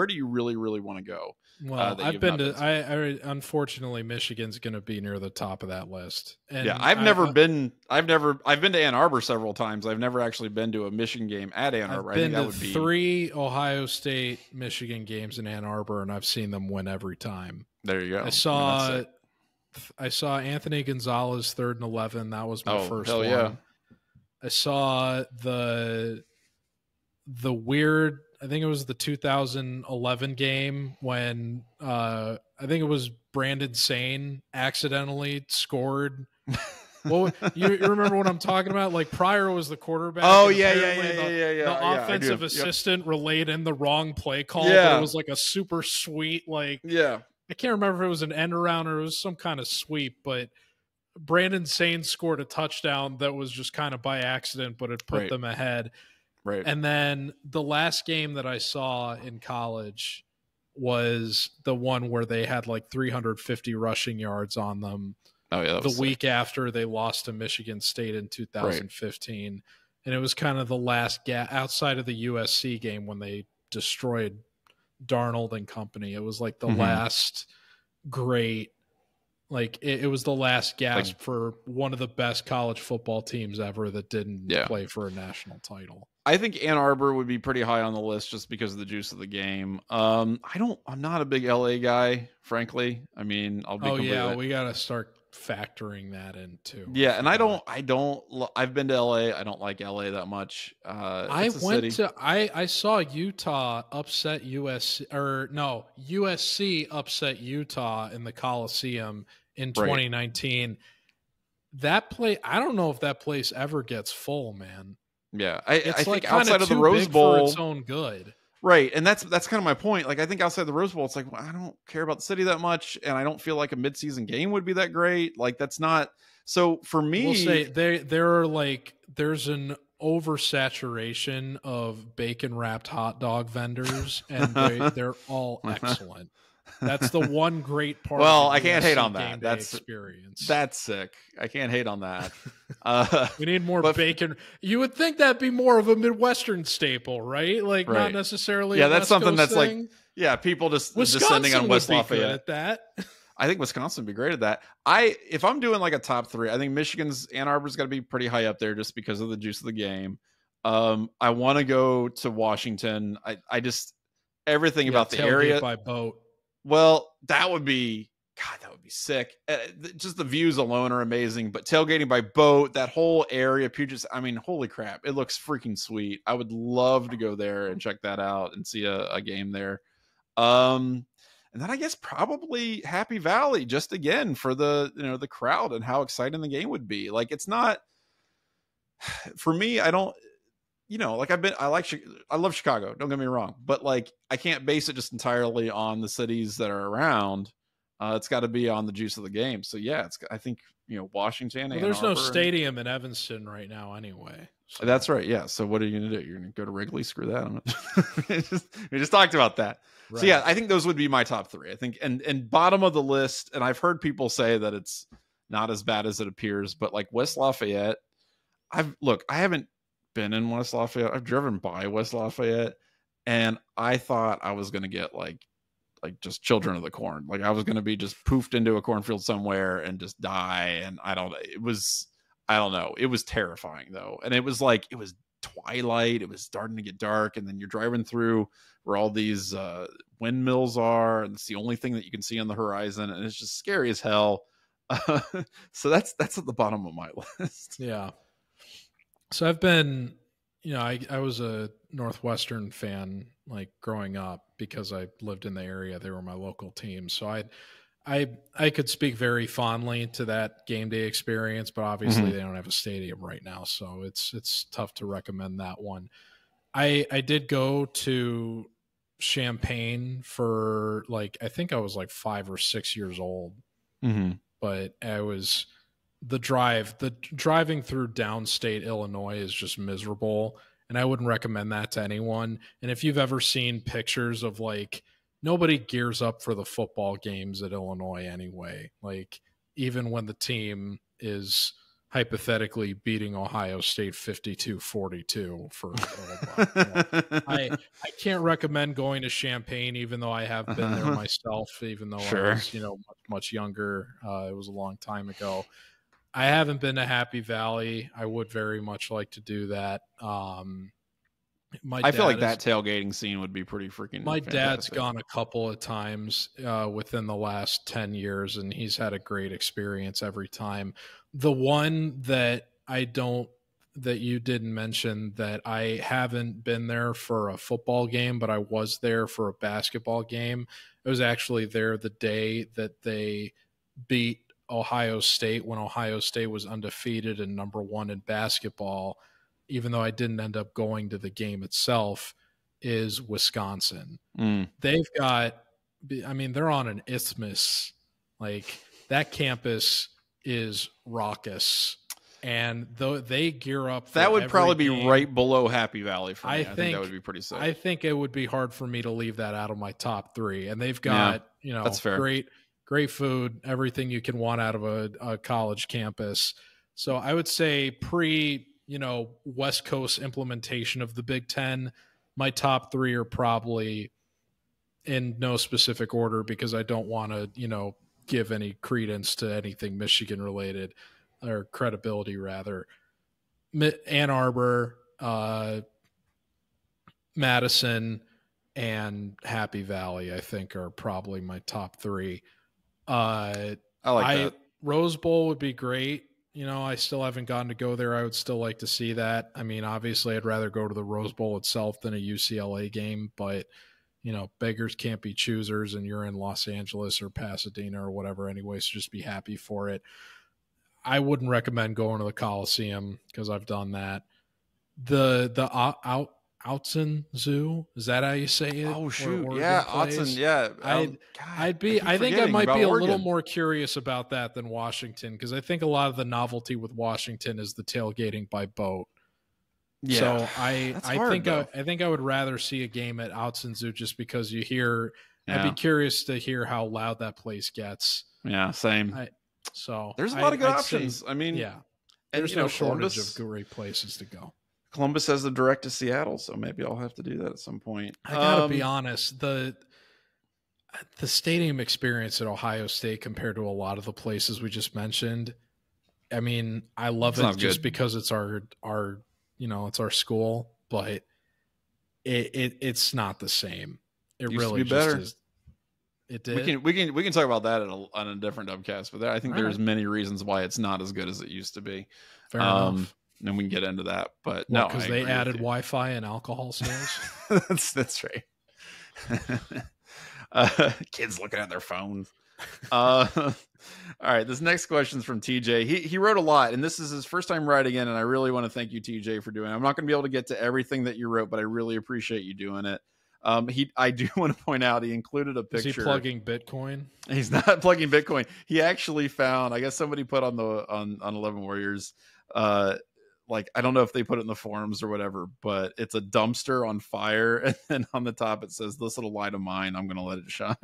S1: do you really, really want to go?
S2: Well, I've been to. I unfortunately, Michigan's going to be near the top of that list. And
S1: yeah, I've been to Ann Arbor several times. I've never actually been to a Michigan game at Ann Arbor.
S2: I've been to 3 Ohio State Michigan games in Ann Arbor, and I've seen them win every time.
S1: There you go.
S2: I saw Anthony Gonzalez 3rd and 11. That was my first one.
S1: Yeah.
S2: I saw the weird, I think it was the 2011 game when I think it was Brandon Sane accidentally scored. Well, you remember what I'm talking about? Like, Pryor was the quarterback.
S1: Oh, yeah.
S2: The offensive assistant relayed in the wrong play call. But it was like a super sweet, like, I can't remember if it was an end around or it was some kind of sweep, but Brandon Sane scored a touchdown that was just kind of by accident, but it put them ahead.
S1: Right.
S2: And then the last game that I saw in college was the one where they had like 350 rushing yards on them.
S1: Oh, yeah.
S2: The week after they lost to Michigan State in 2015. Right. And it was kind of the last outside of the USC game when they destroyed Darnold and company. It was like the last great, like it was the last gasp for one of the best college football teams ever that didn't play for a national title.
S1: I think Ann Arbor would be pretty high on the list just because of the juice of the game. I'm not a big LA guy, frankly. I mean, I'll be
S2: we got to start factoring that in too.
S1: Yeah, and I've been to LA. I don't like LA that much.
S2: I saw Utah upset USC upset Utah in the Coliseum in 2019. That I don't know if that place ever gets full, man.
S1: Yeah, I think
S2: like
S1: outside of the Rose Bowl,
S2: for its own good.
S1: Right. And that's kind of my point. Like, I think outside the Rose Bowl, it's like, well, I don't care about the city that much. And I don't feel like a midseason game would be that great. Like, that's not. So for me,
S2: we'll say there's an oversaturation of bacon wrapped hot dog vendors, and they're all excellent. That's the one great part.
S1: Well,
S2: of the
S1: I can't hate on
S2: game
S1: that.
S2: Day experience.
S1: That's sick. I can't hate on that.
S2: We need more bacon. You would think that'd be more of a Midwestern staple, right? Like not necessarily.
S1: Yeah,
S2: a
S1: that's
S2: West
S1: something
S2: Coast
S1: that's
S2: thing.
S1: like, yeah, people just
S2: Wisconsin
S1: descending on West
S2: would be
S1: Lafayette.
S2: good at that.
S1: I think Wisconsin would be great at that. If I'm doing like a top 3, I think Michigan's Ann Arbor's got to be pretty high up there just because of the juice of the game. I want to go to Washington. I just everything about the area
S2: by boat.
S1: Well, that would be sick. Just the views alone are amazing, but tailgating by boat, that whole area, Puget, I mean, holy crap, it looks freaking sweet. I would love to go there and check that out and see a game there. And then I guess probably Happy Valley, just again for the the crowd and how exciting the game would be. Like, it's not for me. I don't. Like I love Chicago, don't get me wrong, but like I can't base it just entirely on the cities that are around. It's got to be on the juice of the game. So yeah, I think Washington.
S2: Well, there's no stadium in Evanston right now anyway.
S1: So. That's right. Yeah. So what are you gonna do? You're gonna go to Wrigley? Screw that. We just talked about that. Right. So yeah, I think those would be my top 3. I think and bottom of the list. And I've heard people say that it's not as bad as it appears, but like West Lafayette, I haven't been in West Lafayette. I've driven by West Lafayette, and I thought I was going to get like just Children of the Corn. Like I was going to be just poofed into a cornfield somewhere and just die. And I don't know. It was terrifying though. And it was twilight. It was starting to get dark. And then you're driving through where all these windmills are. And it's the only thing that you can see on the horizon. And it's just scary as hell. So that's at the bottom of my list.
S2: Yeah. So I've been, I was a Northwestern fan like growing up because I lived in the area. They were my local team. So I could speak very fondly to that game day experience, but obviously they don't have a stadium right now. So it's tough to recommend that one. I did go to Champaign for I think I was 5 or 6 years old, but the driving through downstate Illinois is just miserable, and I wouldn't recommend that to anyone. And if you've ever seen pictures of nobody gears up for the football games at Illinois anyway, even when the team is hypothetically beating Ohio State 52-42 for I can't recommend going to Champaign, even though I have been there myself, even though I was much younger. It was a long time ago. I haven't been to Happy Valley. I would very much like to do that. I
S1: feel like that tailgating scene would be pretty freaking fantastic.
S2: Dad's gone a couple of times within the last 10 years, and he's had a great experience every time. The one that you didn't mention that I haven't been there for a football game, but I was there for a basketball game. I was actually there the day that they beat Ohio State when Ohio State was undefeated and number 1 in basketball, even though I didn't end up going to the game itself, is Wisconsin. They've got, they're on an isthmus. That campus is raucous. And though they gear up for
S1: that would probably
S2: game,
S1: be right below Happy Valley for me. I think that would be pretty sick.
S2: I think it would be hard for me to leave that out of my top 3. And they've got,
S1: that's fair.
S2: Great food, everything you can want out of a college campus. So I would say West Coast implementation of the Big Ten, my top 3 are probably in no specific order because I don't want to, give any credence to anything Michigan related or credibility rather. Ann Arbor, Madison, and Happy Valley, I think, are probably my top 3.
S1: I like that.
S2: Rose Bowl would be great. I still haven't gotten to go there. I would still like to see that. Obviously I'd rather go to the Rose Bowl itself than a UCLA game, but beggars can't be choosers, and you're in Los Angeles or Pasadena or whatever anyway, so just be happy for it. I wouldn't recommend going to the Coliseum because I've done that. The Autzen Zoo. Is that how you say it?
S1: Oh shoot, yeah, Autzen, yeah.
S2: I think I might be a little more curious about that than Washington, because I think a lot of the novelty with Washington is the tailgating by boat. Yeah, so I think I would rather see a game at Autzen Zoo, just because you hear. Yeah. I'd be curious to hear how loud that place gets.
S1: Yeah, same.
S2: So
S1: there's a lot of good options. I mean,
S2: yeah, there's no shortage of great places to go.
S1: Columbus has the direct to Seattle, so maybe I'll have to do that at some point.
S2: I gotta be honest, the stadium experience at Ohio State compared to a lot of the places we just mentioned, I mean, I love it just because it's our it's our school, but it's not the same. It really just is. It did.
S1: We can talk about that on a different Dubcast, but I think there's many reasons why it's not as good as it used to be.
S2: Fair enough.
S1: And we can get into that, but
S2: no, because they added Wi-Fi and alcohol sales.
S1: that's right. Kids looking at their phones. All right, this next question is from TJ. He wrote a lot, and this is his first time writing in, and I really want to thank you, TJ, for doing it. I'm not going to be able to get to everything that you wrote, but I really appreciate you doing it. I do want to point out he included a picture.
S2: Is he plugging Bitcoin?
S1: He's not plugging Bitcoin. He actually found, I guess somebody put on 11 Warriors, I don't know if they put it in the forums or whatever, but it's a dumpster on fire, and then on the top it says, "This little light of mine, I'm going to let it shine,"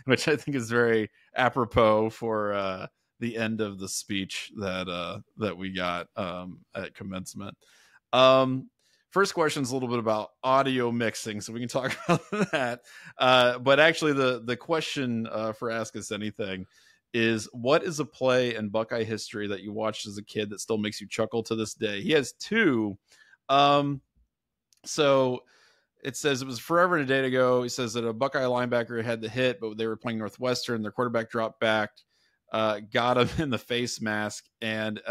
S1: which I think is very apropos for the end of the speech that we got at commencement. First question is a little bit about audio mixing, so we can talk about that. But actually, the question for Ask Us Anything is, what is a play in Buckeye history that you watched as a kid that still makes you chuckle to this day? He has two. So it says it was forever and a day ago. He says that a Buckeye linebacker had the hit, but they were playing Northwestern. Their quarterback dropped back, got him in the face mask, and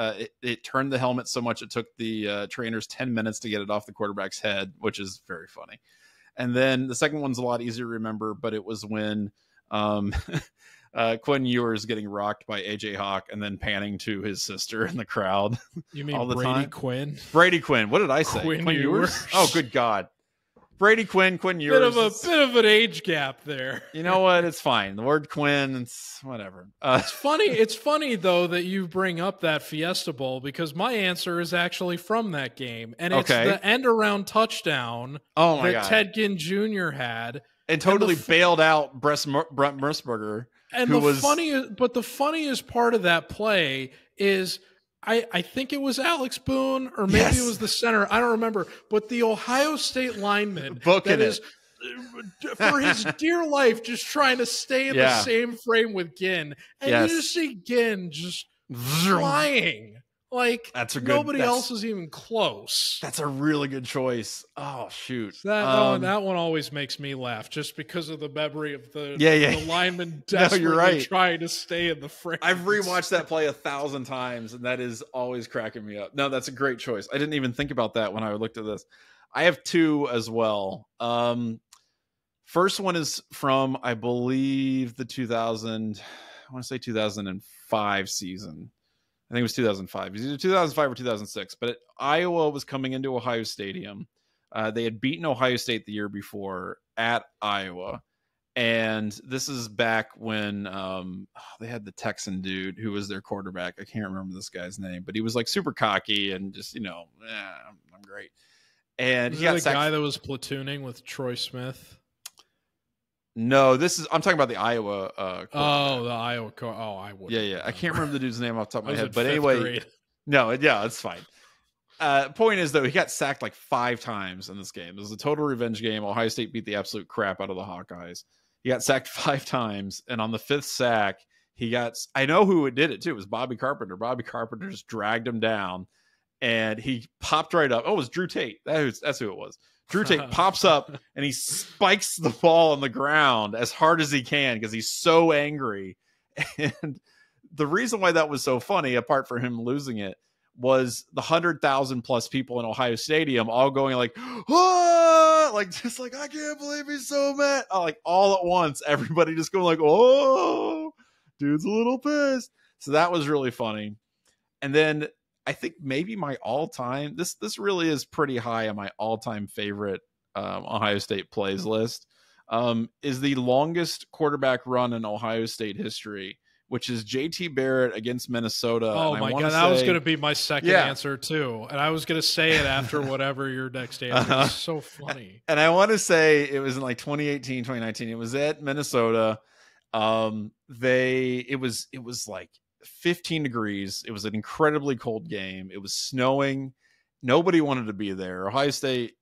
S1: it turned the helmet so much it took the trainers 10 minutes to get it off the quarterback's head, which is very funny. And then the second one's a lot easier to remember, but it was when Quinn Ewers getting rocked by AJ Hawk and then panning to his sister in the crowd.
S2: You mean
S1: all the
S2: Brady
S1: time.
S2: Quinn?
S1: Brady Quinn. What did I say?
S2: Quinn Ewers?
S1: Oh, good God. Brady Quinn Ewers.
S2: Bit of an age gap there.
S1: You know what? It's fine. The word Quinn, it's whatever.
S2: It's funny. It's funny though that you bring up that Fiesta Bowl, because my answer is actually from that game, and it's the end around touchdown that Ted Ginn Jr. had,
S1: and totally bailed out Brent Musburger.
S2: And the funniest part of that play is, I think it was Alex Boone, or maybe it was the center. I don't remember. But the Ohio State lineman
S1: booking
S2: is, for his dear life, just trying to stay in the same frame with Ginn. And you just see Ginn just flying. Like, nobody else is even close.
S1: That's a really good choice. Oh, shoot.
S2: That one always makes me laugh, just because of the memory of the lineman desperately trying to stay in the frame.
S1: I've rewatched that play 1,000 times, and that is always cracking me up. No, that's a great choice. I didn't even think about that when I looked at this. I have two as well. First one is from, I believe, the 2005 season. I think it was 2005. It was either 2005 or 2006. But Iowa was coming into Ohio Stadium. They had beaten Ohio State the year before at Iowa. And this is back when they had the Texan dude who was their quarterback. I can't remember this guy's name, but he was like super cocky and just, I'm great. And he got
S2: the guy that was platooning with Troy Smith.
S1: No, I'm talking about the Iowa.
S2: The Iowa. I would.
S1: Yeah. I can't remember the dude's name off the top of my head, but anyway, grade. No, it's fine. Point is, though, he got sacked like 5 times in this game. It was a total revenge game. Ohio State beat the absolute crap out of the Hawkeyes. He got sacked 5 times, and on the 5th sack, I know who did it too. It was Bobby Carpenter. Bobby Carpenter just dragged him down, and he popped right up. Oh, it was Drew Tate. That's who it was. Drew Tate pops up and he spikes the ball on the ground as hard as he can because he's so angry. And the reason why that was so funny, apart from him losing it, was the 100,000 plus people in Ohio Stadium all going like, "Oh!" I can't believe he's so mad. Like all at once, everybody just going like, "Oh, dude's a little pissed." So that was really funny. And then I think maybe my all-time, this really is pretty high on my all-time favorite Ohio State plays list, is the longest quarterback run in Ohio State history, which is JT Barrett against Minnesota.
S2: Oh my God, that was going to be my second answer too. And I was going to say it after whatever your next answer. It's so funny.
S1: And I want to say it was in like 2018, 2019. It was at Minnesota. It was like 15 degrees. It was an incredibly cold game. It was snowing. Nobody wanted to be there. Ohio State,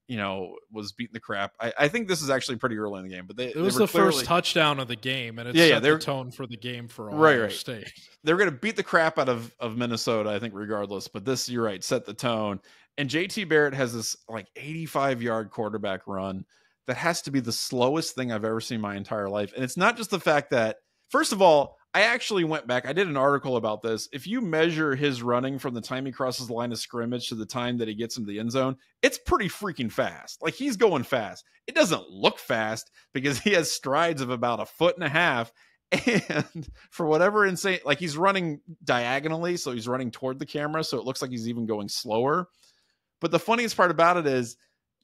S1: was beating the crap. I think this is actually pretty early in the game, but it
S2: was the first touchdown of the game, and it set the tone for the game for Ohio State.
S1: They were going to beat the crap out of Minnesota, I think, regardless. But this, you're right, set the tone. And JT Barrett has this like 85-yard quarterback run that has to be the slowest thing I've ever seen in my entire life. And it's not just the fact that, first of all, I actually went back. I did an article about this. If you measure his running from the time he crosses the line of scrimmage to the time that he gets into the end zone, it's pretty freaking fast. Like, he's going fast. It doesn't look fast because he has strides of about 1.5 feet. And for whatever insane, like, he's running diagonally. So he's running toward the camera. So it looks like he's even going slower. But the funniest part about it is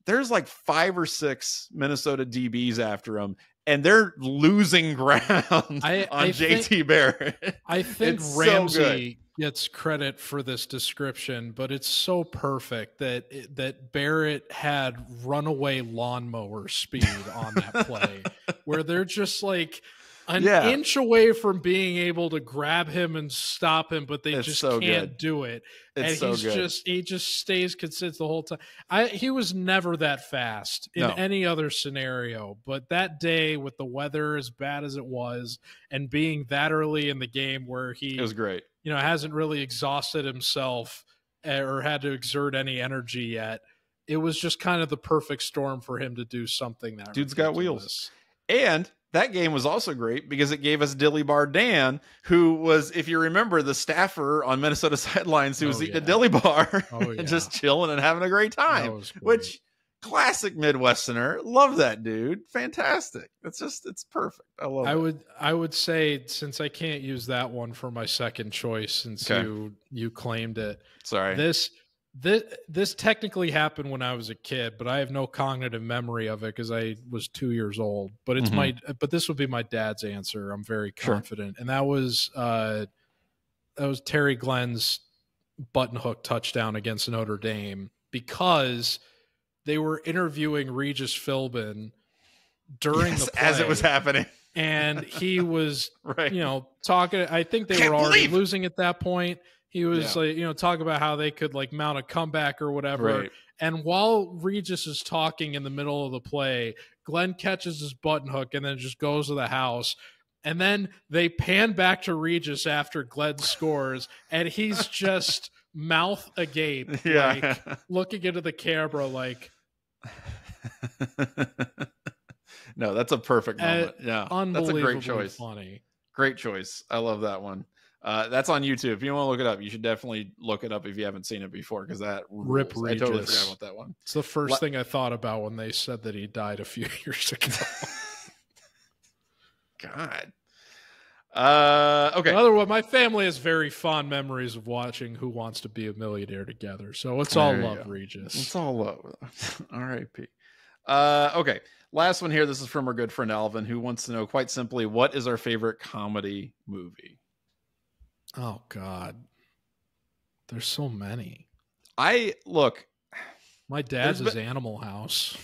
S1: there's like 5 or 6 Minnesota DBs after him, and they're losing ground on JT Barrett.
S2: I think Ramsey gets credit for this description, but it's so perfect that Barrett had runaway lawnmower speed on that play, where they're just like an inch away from being able to grab him and stop him, but they just can't do it. And he just stays consistent the whole time. He was never that fast in any other scenario, but that day with the weather as bad as it was and being that early in the game where
S1: it was great.
S2: Hasn't really exhausted himself or had to exert any energy yet. It was just kind of the perfect storm for him to do something that
S1: dude's got wheels. And that game was also great because it gave us Dilly Bar Dan, who was, if you remember, the staffer on Minnesota sidelines who was eating a Dilly Bar and just chilling and having a great time, which classic Midwesterner. Love that dude. Fantastic. It's perfect. I love it.
S2: I would say, since I can't use that one for my second choice, since you claimed it.
S1: Sorry.
S2: This technically happened when I was a kid, but I have no cognitive memory of it because I was 2 years old. But it's but this would be my dad's answer. I'm very confident, and that was Terry Glenn's button hook touchdown against Notre Dame, because they were interviewing Regis Philbin during the play
S1: as it was happening,
S2: and he was talking. I think they were already losing at that point. He was talking about how they could like mount a comeback or whatever.
S1: Right.
S2: And while Regis is talking in the middle of the play, Glenn catches his button hook and then just goes to the house. And then they pan back to Regis after Glenn scores, and he's just mouth agape, like looking into the camera like.
S1: No, that's a perfect moment. That's a great choice.
S2: Funny.
S1: Great choice. I love that one. That's on YouTube. If you want to look it up, you should definitely look it up if you haven't seen it before, because that
S2: Rip Regis.
S1: I totally forgot about that one.
S2: It's the first thing I thought about when they said that he died a few years ago.
S1: God. Okay.
S2: Another one. My family has very fond memories of watching Who Wants to Be a Millionaire together. So it's all love, Regis.
S1: It's all love. R.I.P. Okay. Last one here. This is from our good friend Alvin, who wants to know, quite simply, what is our favorite comedy movie?
S2: Oh God, there's so many. My dad's is Animal House.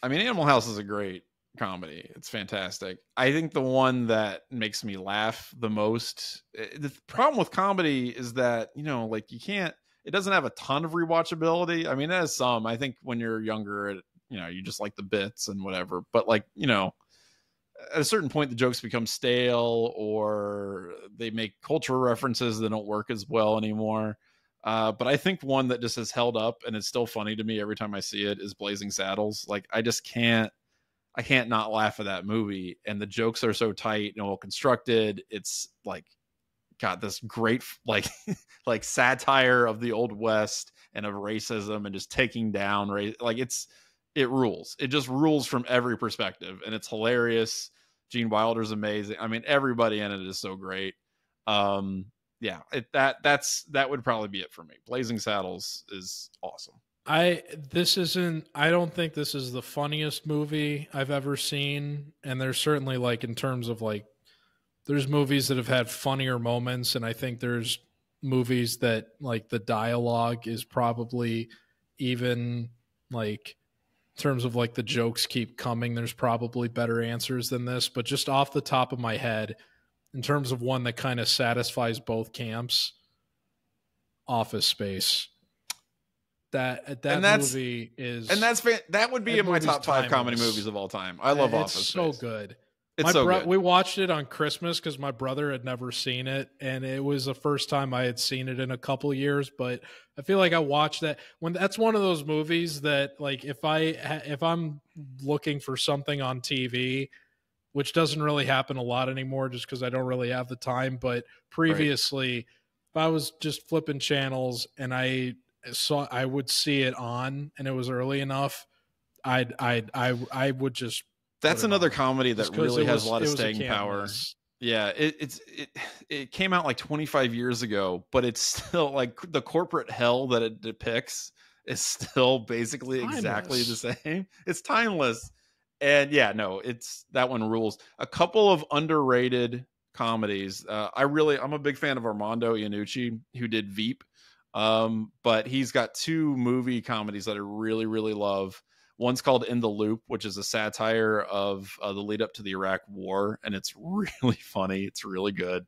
S1: I mean, Animal House is a great comedy. It's fantastic. I think the one that makes me laugh the most, the problem with comedy is that, it doesn't have a ton of rewatchability. I mean, it has some. I think when you're younger, you just like the bits and whatever, but at a certain point, the jokes become stale, or they make cultural references that don't work as well anymore. But I think one that just has held up and it's still funny to me every time I see it is Blazing Saddles. Like, I can't not laugh at that movie. And the jokes are so tight and well constructed. It's like got this great, like satire of the Old West and of racism and just taking down race. It rules. It just rules from every perspective, and it's hilarious. Gene Wilder's amazing. I mean, everybody in it is so great. yeah, that would probably be it for me. Blazing Saddles is awesome.
S2: I don't think this is the funniest movie I've ever seen, and there's certainly like in terms of like there's movies that have had funnier moments, and I think there's movies that like the dialogue is probably even like in terms of like the jokes keep coming, there's probably better answers than this, but just off the top of my head, in terms of one that kind of satisfies both camps, Office Space. That movie is,
S1: and that would be in my top 5 comedy movies of all time. I love Office Space.
S2: It's so good.
S1: It's so good.
S2: We watched it on Christmas because my brother had never seen it, and it was the first time I had seen it in a couple years. But I feel like I watched that when that's one of those movies that, like, if I'm looking for something on TV, which doesn't really happen a lot anymore, just because I don't really have the time. But previously, if I was just flipping channels and I would see it on, and it was early enough, I would just.
S1: That's another comedy that really has a lot of staying power. Yeah, it came out like 25 years ago, but it's still like the corporate hell that it depicts is still basically exactly the same. It's timeless. And yeah, no, that one rules. A couple of underrated comedies. I'm a big fan of Armando Iannucci, who did Veep. But he's got 2 movie comedies that I really, really love. One's called In the Loop, which is a satire of the lead up to the Iraq War, and it's really funny. It's really good.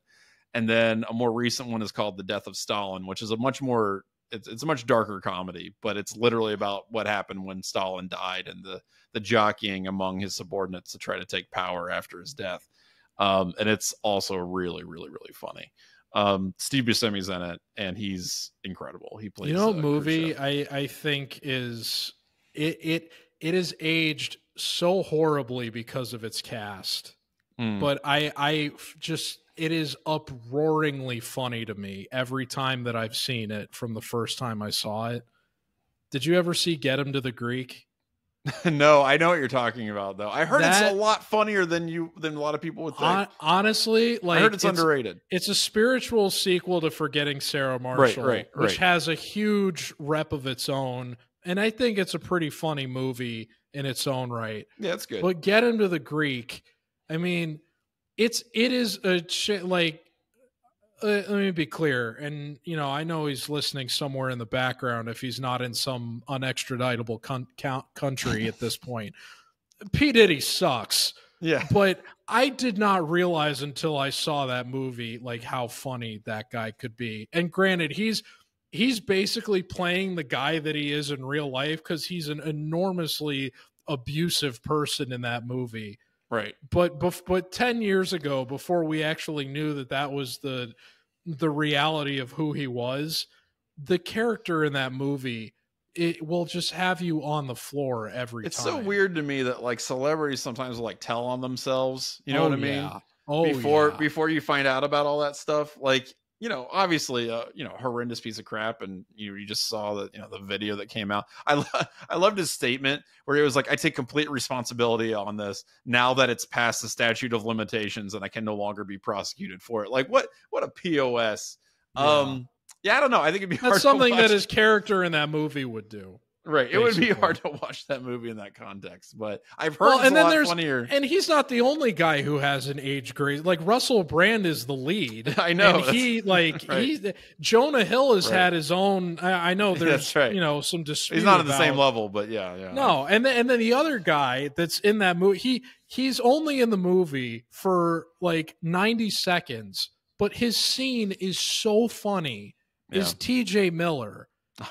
S1: And then a more recent one is called The Death of Stalin, which is a much darker comedy, but it's literally about what happened when Stalin died and the jockeying among his subordinates to try to take power after his death. And it's also really, really, really funny. Steve Buscemi's in it, and he's incredible. He plays.
S2: Movie I think is it is aged so horribly because of its cast, but it is uproaringly funny to me every time that I've seen it from the first time I saw it. Did you ever see Get Him to the Greek?
S1: No, I know what you're talking about, though. I heard it's a lot funnier than a lot of people would think.
S2: Honestly, like,
S1: I heard it's underrated.
S2: It's a spiritual sequel to Forgetting Sarah Marshall, which has a huge rep of its own, and I think it's a pretty funny movie in its own right.
S1: Yeah, it's good.
S2: But Get Him to the Greek, I mean, it is let me be clear, and I know he's listening somewhere in the background if he's not in some unextraditable country at this point. P. Diddy sucks.
S1: Yeah,
S2: but I did not realize until I saw that movie like how funny that guy could be. And granted, he's basically playing the guy that he is in real life because he's an enormously abusive person in that movie.
S1: Right.
S2: But 10 years ago, before we actually knew that was the reality of who he was, the character in that movie, it will just have you on the floor every time.
S1: It's so weird to me that like celebrities sometimes will like tell on themselves. You know what I mean? Before you find out about all that stuff, like, obviously, horrendous piece of crap. And you just saw that, the video that came out. I loved his statement where he was like, I take complete responsibility on this now that it's past the statute of limitations and I can no longer be prosecuted for it. Like what a POS. Yeah, I don't know. I think it'd be hard.
S2: That's something that his character in that movie would do.
S1: Right. Basically. It would be hard to watch that movie in that context, but I've heard it's a lot funnier.
S2: And he's not the only guy who has an age grade. Like Russell Brand is the lead.
S1: I know.
S2: And Jonah Hill has had his own. I know there's some dispute.
S1: He's not at the same level, but yeah.
S2: No, and then the other guy that's in that movie, he's only in the movie for like 90 seconds, but his scene is so funny. Is T.J. Miller.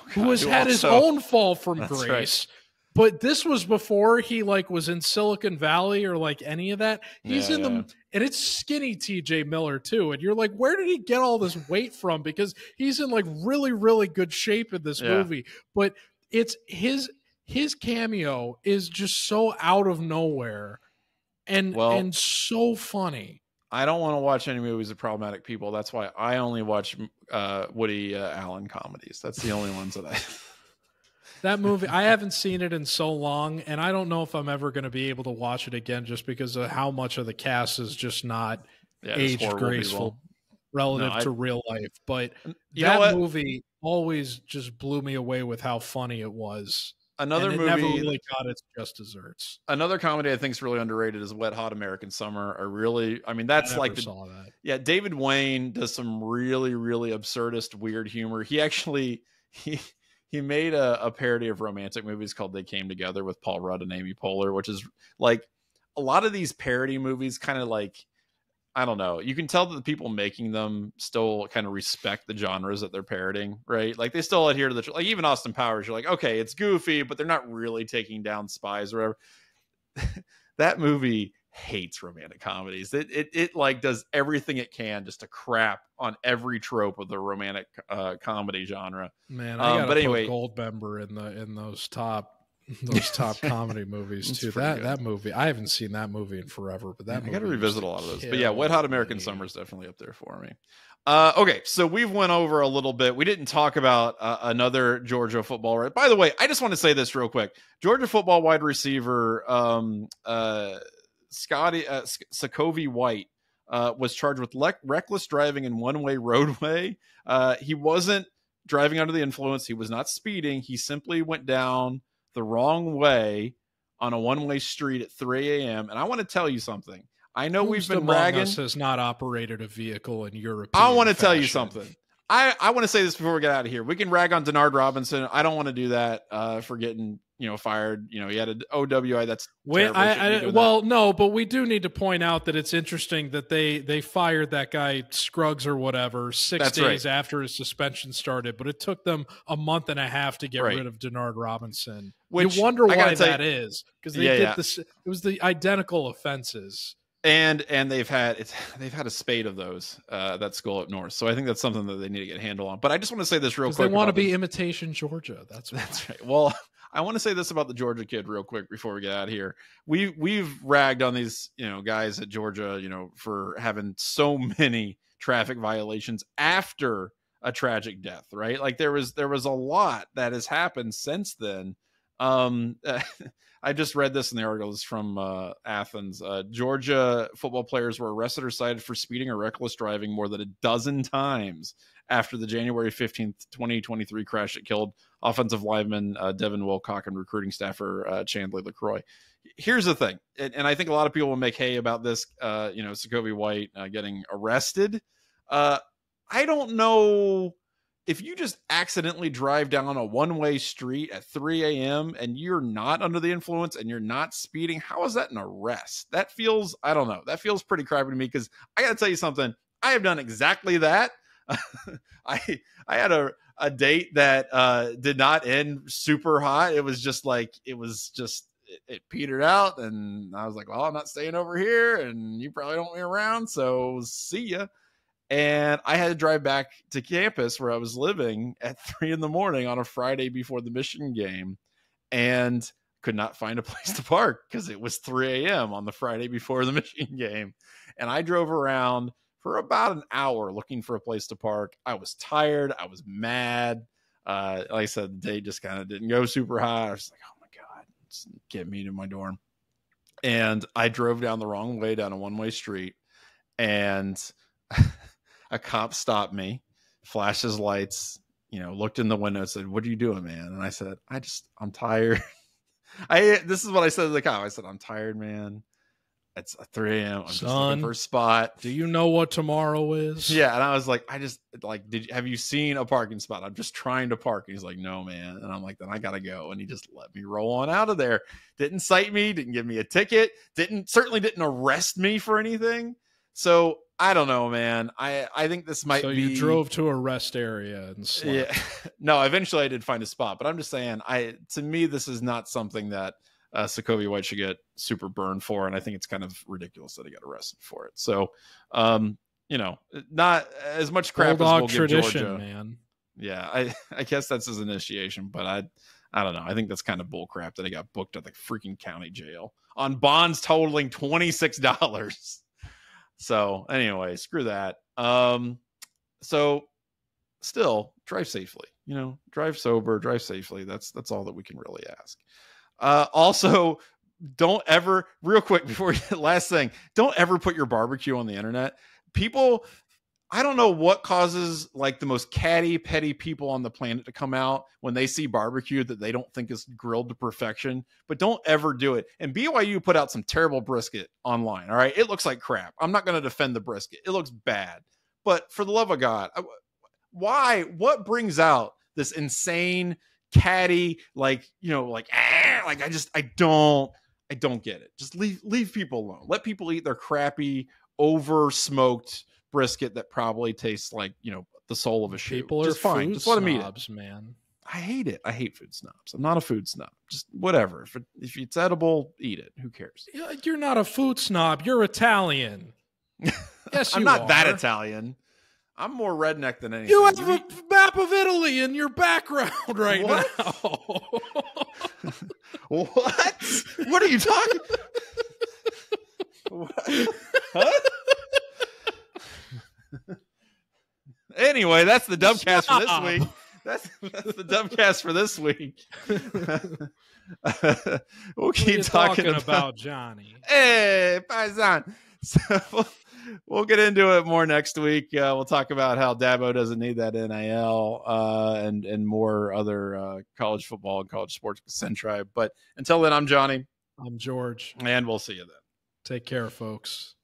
S2: Who has had his own fall from grace. Right. But this was before he was in Silicon Valley or like any of that. He's in and it's skinny TJ Miller too. And you're like, where did he get all this weight from? Because he's in like really, really good shape in this movie. But it's his cameo is just so out of nowhere and so funny.
S1: I don't want to watch any movies of problematic people. That's why I only watch Woody Allen comedies. That's the only ones that I...
S2: That movie, I haven't seen it in so long, and I don't know if I'm ever going to be able to watch it again just because of how much of the cast is just not age graceful. relative to real life. But
S1: that
S2: movie always just blew me away with how funny it was.
S1: Another movie
S2: never really got its just desserts.
S1: Another comedy I think is really underrated is Wet Hot American Summer. That's like
S2: saw that.
S1: Yeah, David Wayne does some really, really absurdist, weird humor. He actually he made a parody of romantic movies called They Came Together with Paul Rudd and Amy Poehler, which is like a lot of these parody movies kind of like, I don't know. You can tell that the people making them still kind of respect the genres that they're parodying, right? Like they still adhere to like even Austin Powers. You're like, okay, it's goofy, but they're not really taking down spies or whatever. That movie hates romantic comedies. It like does everything it can just to crap on every trope of the romantic comedy genre.
S2: Man, I gotta put Goldmember in those top comedy movies too. That movie, I haven't seen that movie in forever, but I got
S1: to revisit a lot of those. But yeah, Wet Hot American Summer is definitely up there for me. Okay, so we've went over a little bit. We didn't talk about another Georgia football. Right? By the way, I just want to say this real quick. Georgia football wide receiver Sakovi White was charged with reckless driving in one-way roadway. He wasn't driving under the influence. He was not speeding. He simply went down the wrong way on a one-way street at 3 a.m. And I want to tell you something. I know we've been bragging.
S2: Us has not operated a vehicle in Europe.
S1: I want to tell you something. I want to say this before we get out of here. We can rag on Denard Robinson. I don't want to do that for getting fired. He had an OWI. That's
S2: no, but we do need to point out that it's interesting that they fired that guy Scruggs or whatever 6 days after his suspension started, but it took them a month and a half to get rid of Denard Robinson. Which you wonder why that is, because they did this. It was the identical offenses.
S1: And they've had a spate of those that school up north, so I think that's something that they need to get a handle on. But I just want to say this real quick.
S2: They want to be imitation Georgia. That's
S1: right. Well, I want to say this about the Georgia kid real quick before we get out of here. We've ragged on these guys at Georgia for having so many traffic violations after a tragic death, right? Like there was a lot that has happened since then. I just read this in the article. It's from Athens. Georgia football players were arrested or cited for speeding or reckless driving more than a dozen times after the January 15th, 2023 crash that killed offensive lineman Devin Wilcock and recruiting staffer Chandler LaCroix. Here's the thing, and I think a lot of people will make hay about this, Sakovi White getting arrested. I don't know. If you just accidentally drive down a one-way street at 3 a.m. and you're not under the influence and you're not speeding, how is that an arrest? That feels, I don't know. That feels pretty crappy to me, because I got to tell you something. I have done exactly that. I had a date that did not end super hot. It was just like, it petered out, and I was like, well, I'm not staying over here, and you probably don't want me around, so see ya. And I had to drive back to campus where I was living at 3 a.m. on a Friday before the Michigan game, and could not find a place to park because it was 3 a.m. on the Friday before the Michigan game. And I drove around for about an hour looking for a place to park. I was tired. I was mad. Like I said, the day just kind of didn't go super high. I was like, oh my God, get me to my dorm. And I drove down the wrong way down a one-way street, and a cop stopped me, flashed his lights, looked in the window and said, "What are you doing, man?" And I said, I'm tired. This is what I said to the cop. I said, I'm tired, man. It's 3 a.m. I'm just looking for a spot.
S2: Do you know what tomorrow is?
S1: Yeah. And I was like, have you seen a parking spot? I'm just trying to park. And he's like, no, man. And I'm like, then I got to go. And he just let me roll on out of there. Didn't cite me, didn't give me a ticket, certainly didn't arrest me for anything. So I don't know, man. I think this might be.
S2: So you drove to a rest area and slept.
S1: Yeah. No, eventually I did find a spot, but I'm just saying, to me, this is not something that Sakovi White should get super burned for, and I think it's kind of ridiculous that he got arrested for it. So, not as much crap as we'll give Georgia, man. Yeah, I guess that's his initiation, but I don't know. I think that's kind of bull crap that he got booked at the freaking county jail on bonds totaling $26. So anyway, screw that. So still drive safely, drive sober, drive safely. That's all that we can really ask. Also, don't ever, real quick before last thing, don't ever put your barbecue on the internet. People, I don't know what causes like the most catty, petty people on the planet to come out when they see barbecue that they don't think is grilled to perfection, but don't ever do it. And BYU put out some terrible brisket online. All right. It looks like crap. I'm not going to defend the brisket. It looks bad, but for the love of God, why, what brings out this insane catty, like, you know, like I don't get it. Just leave people alone. Let people eat their crappy, over smoked brisket that probably tastes like, you know, the soul of a shoe.
S2: People
S1: just
S2: are
S1: fine.
S2: food
S1: Just let them eat
S2: snobs,
S1: it.
S2: man.
S1: I hate it. I hate food snobs. I'm not a food snob. Just whatever. If it's edible, eat it. Who cares?
S2: You're not a food snob. You're Italian. Yes,
S1: I'm not that Italian. I'm more redneck than anything.
S2: You have a map of Italy in your background right now.
S1: What? What are you talking? Huh? Anyway, that's the Dubcast for this week. That's the Dubcast for this week. We'll keep talking
S2: about Johnny.
S1: Hey, Paisan. So we'll get into it more next week. We'll talk about how Dabo doesn't need that NIL and more other college football and college sports Centribe. But until then, I'm Johnny.
S2: I'm George.
S1: And we'll see you then.
S2: Take care, folks.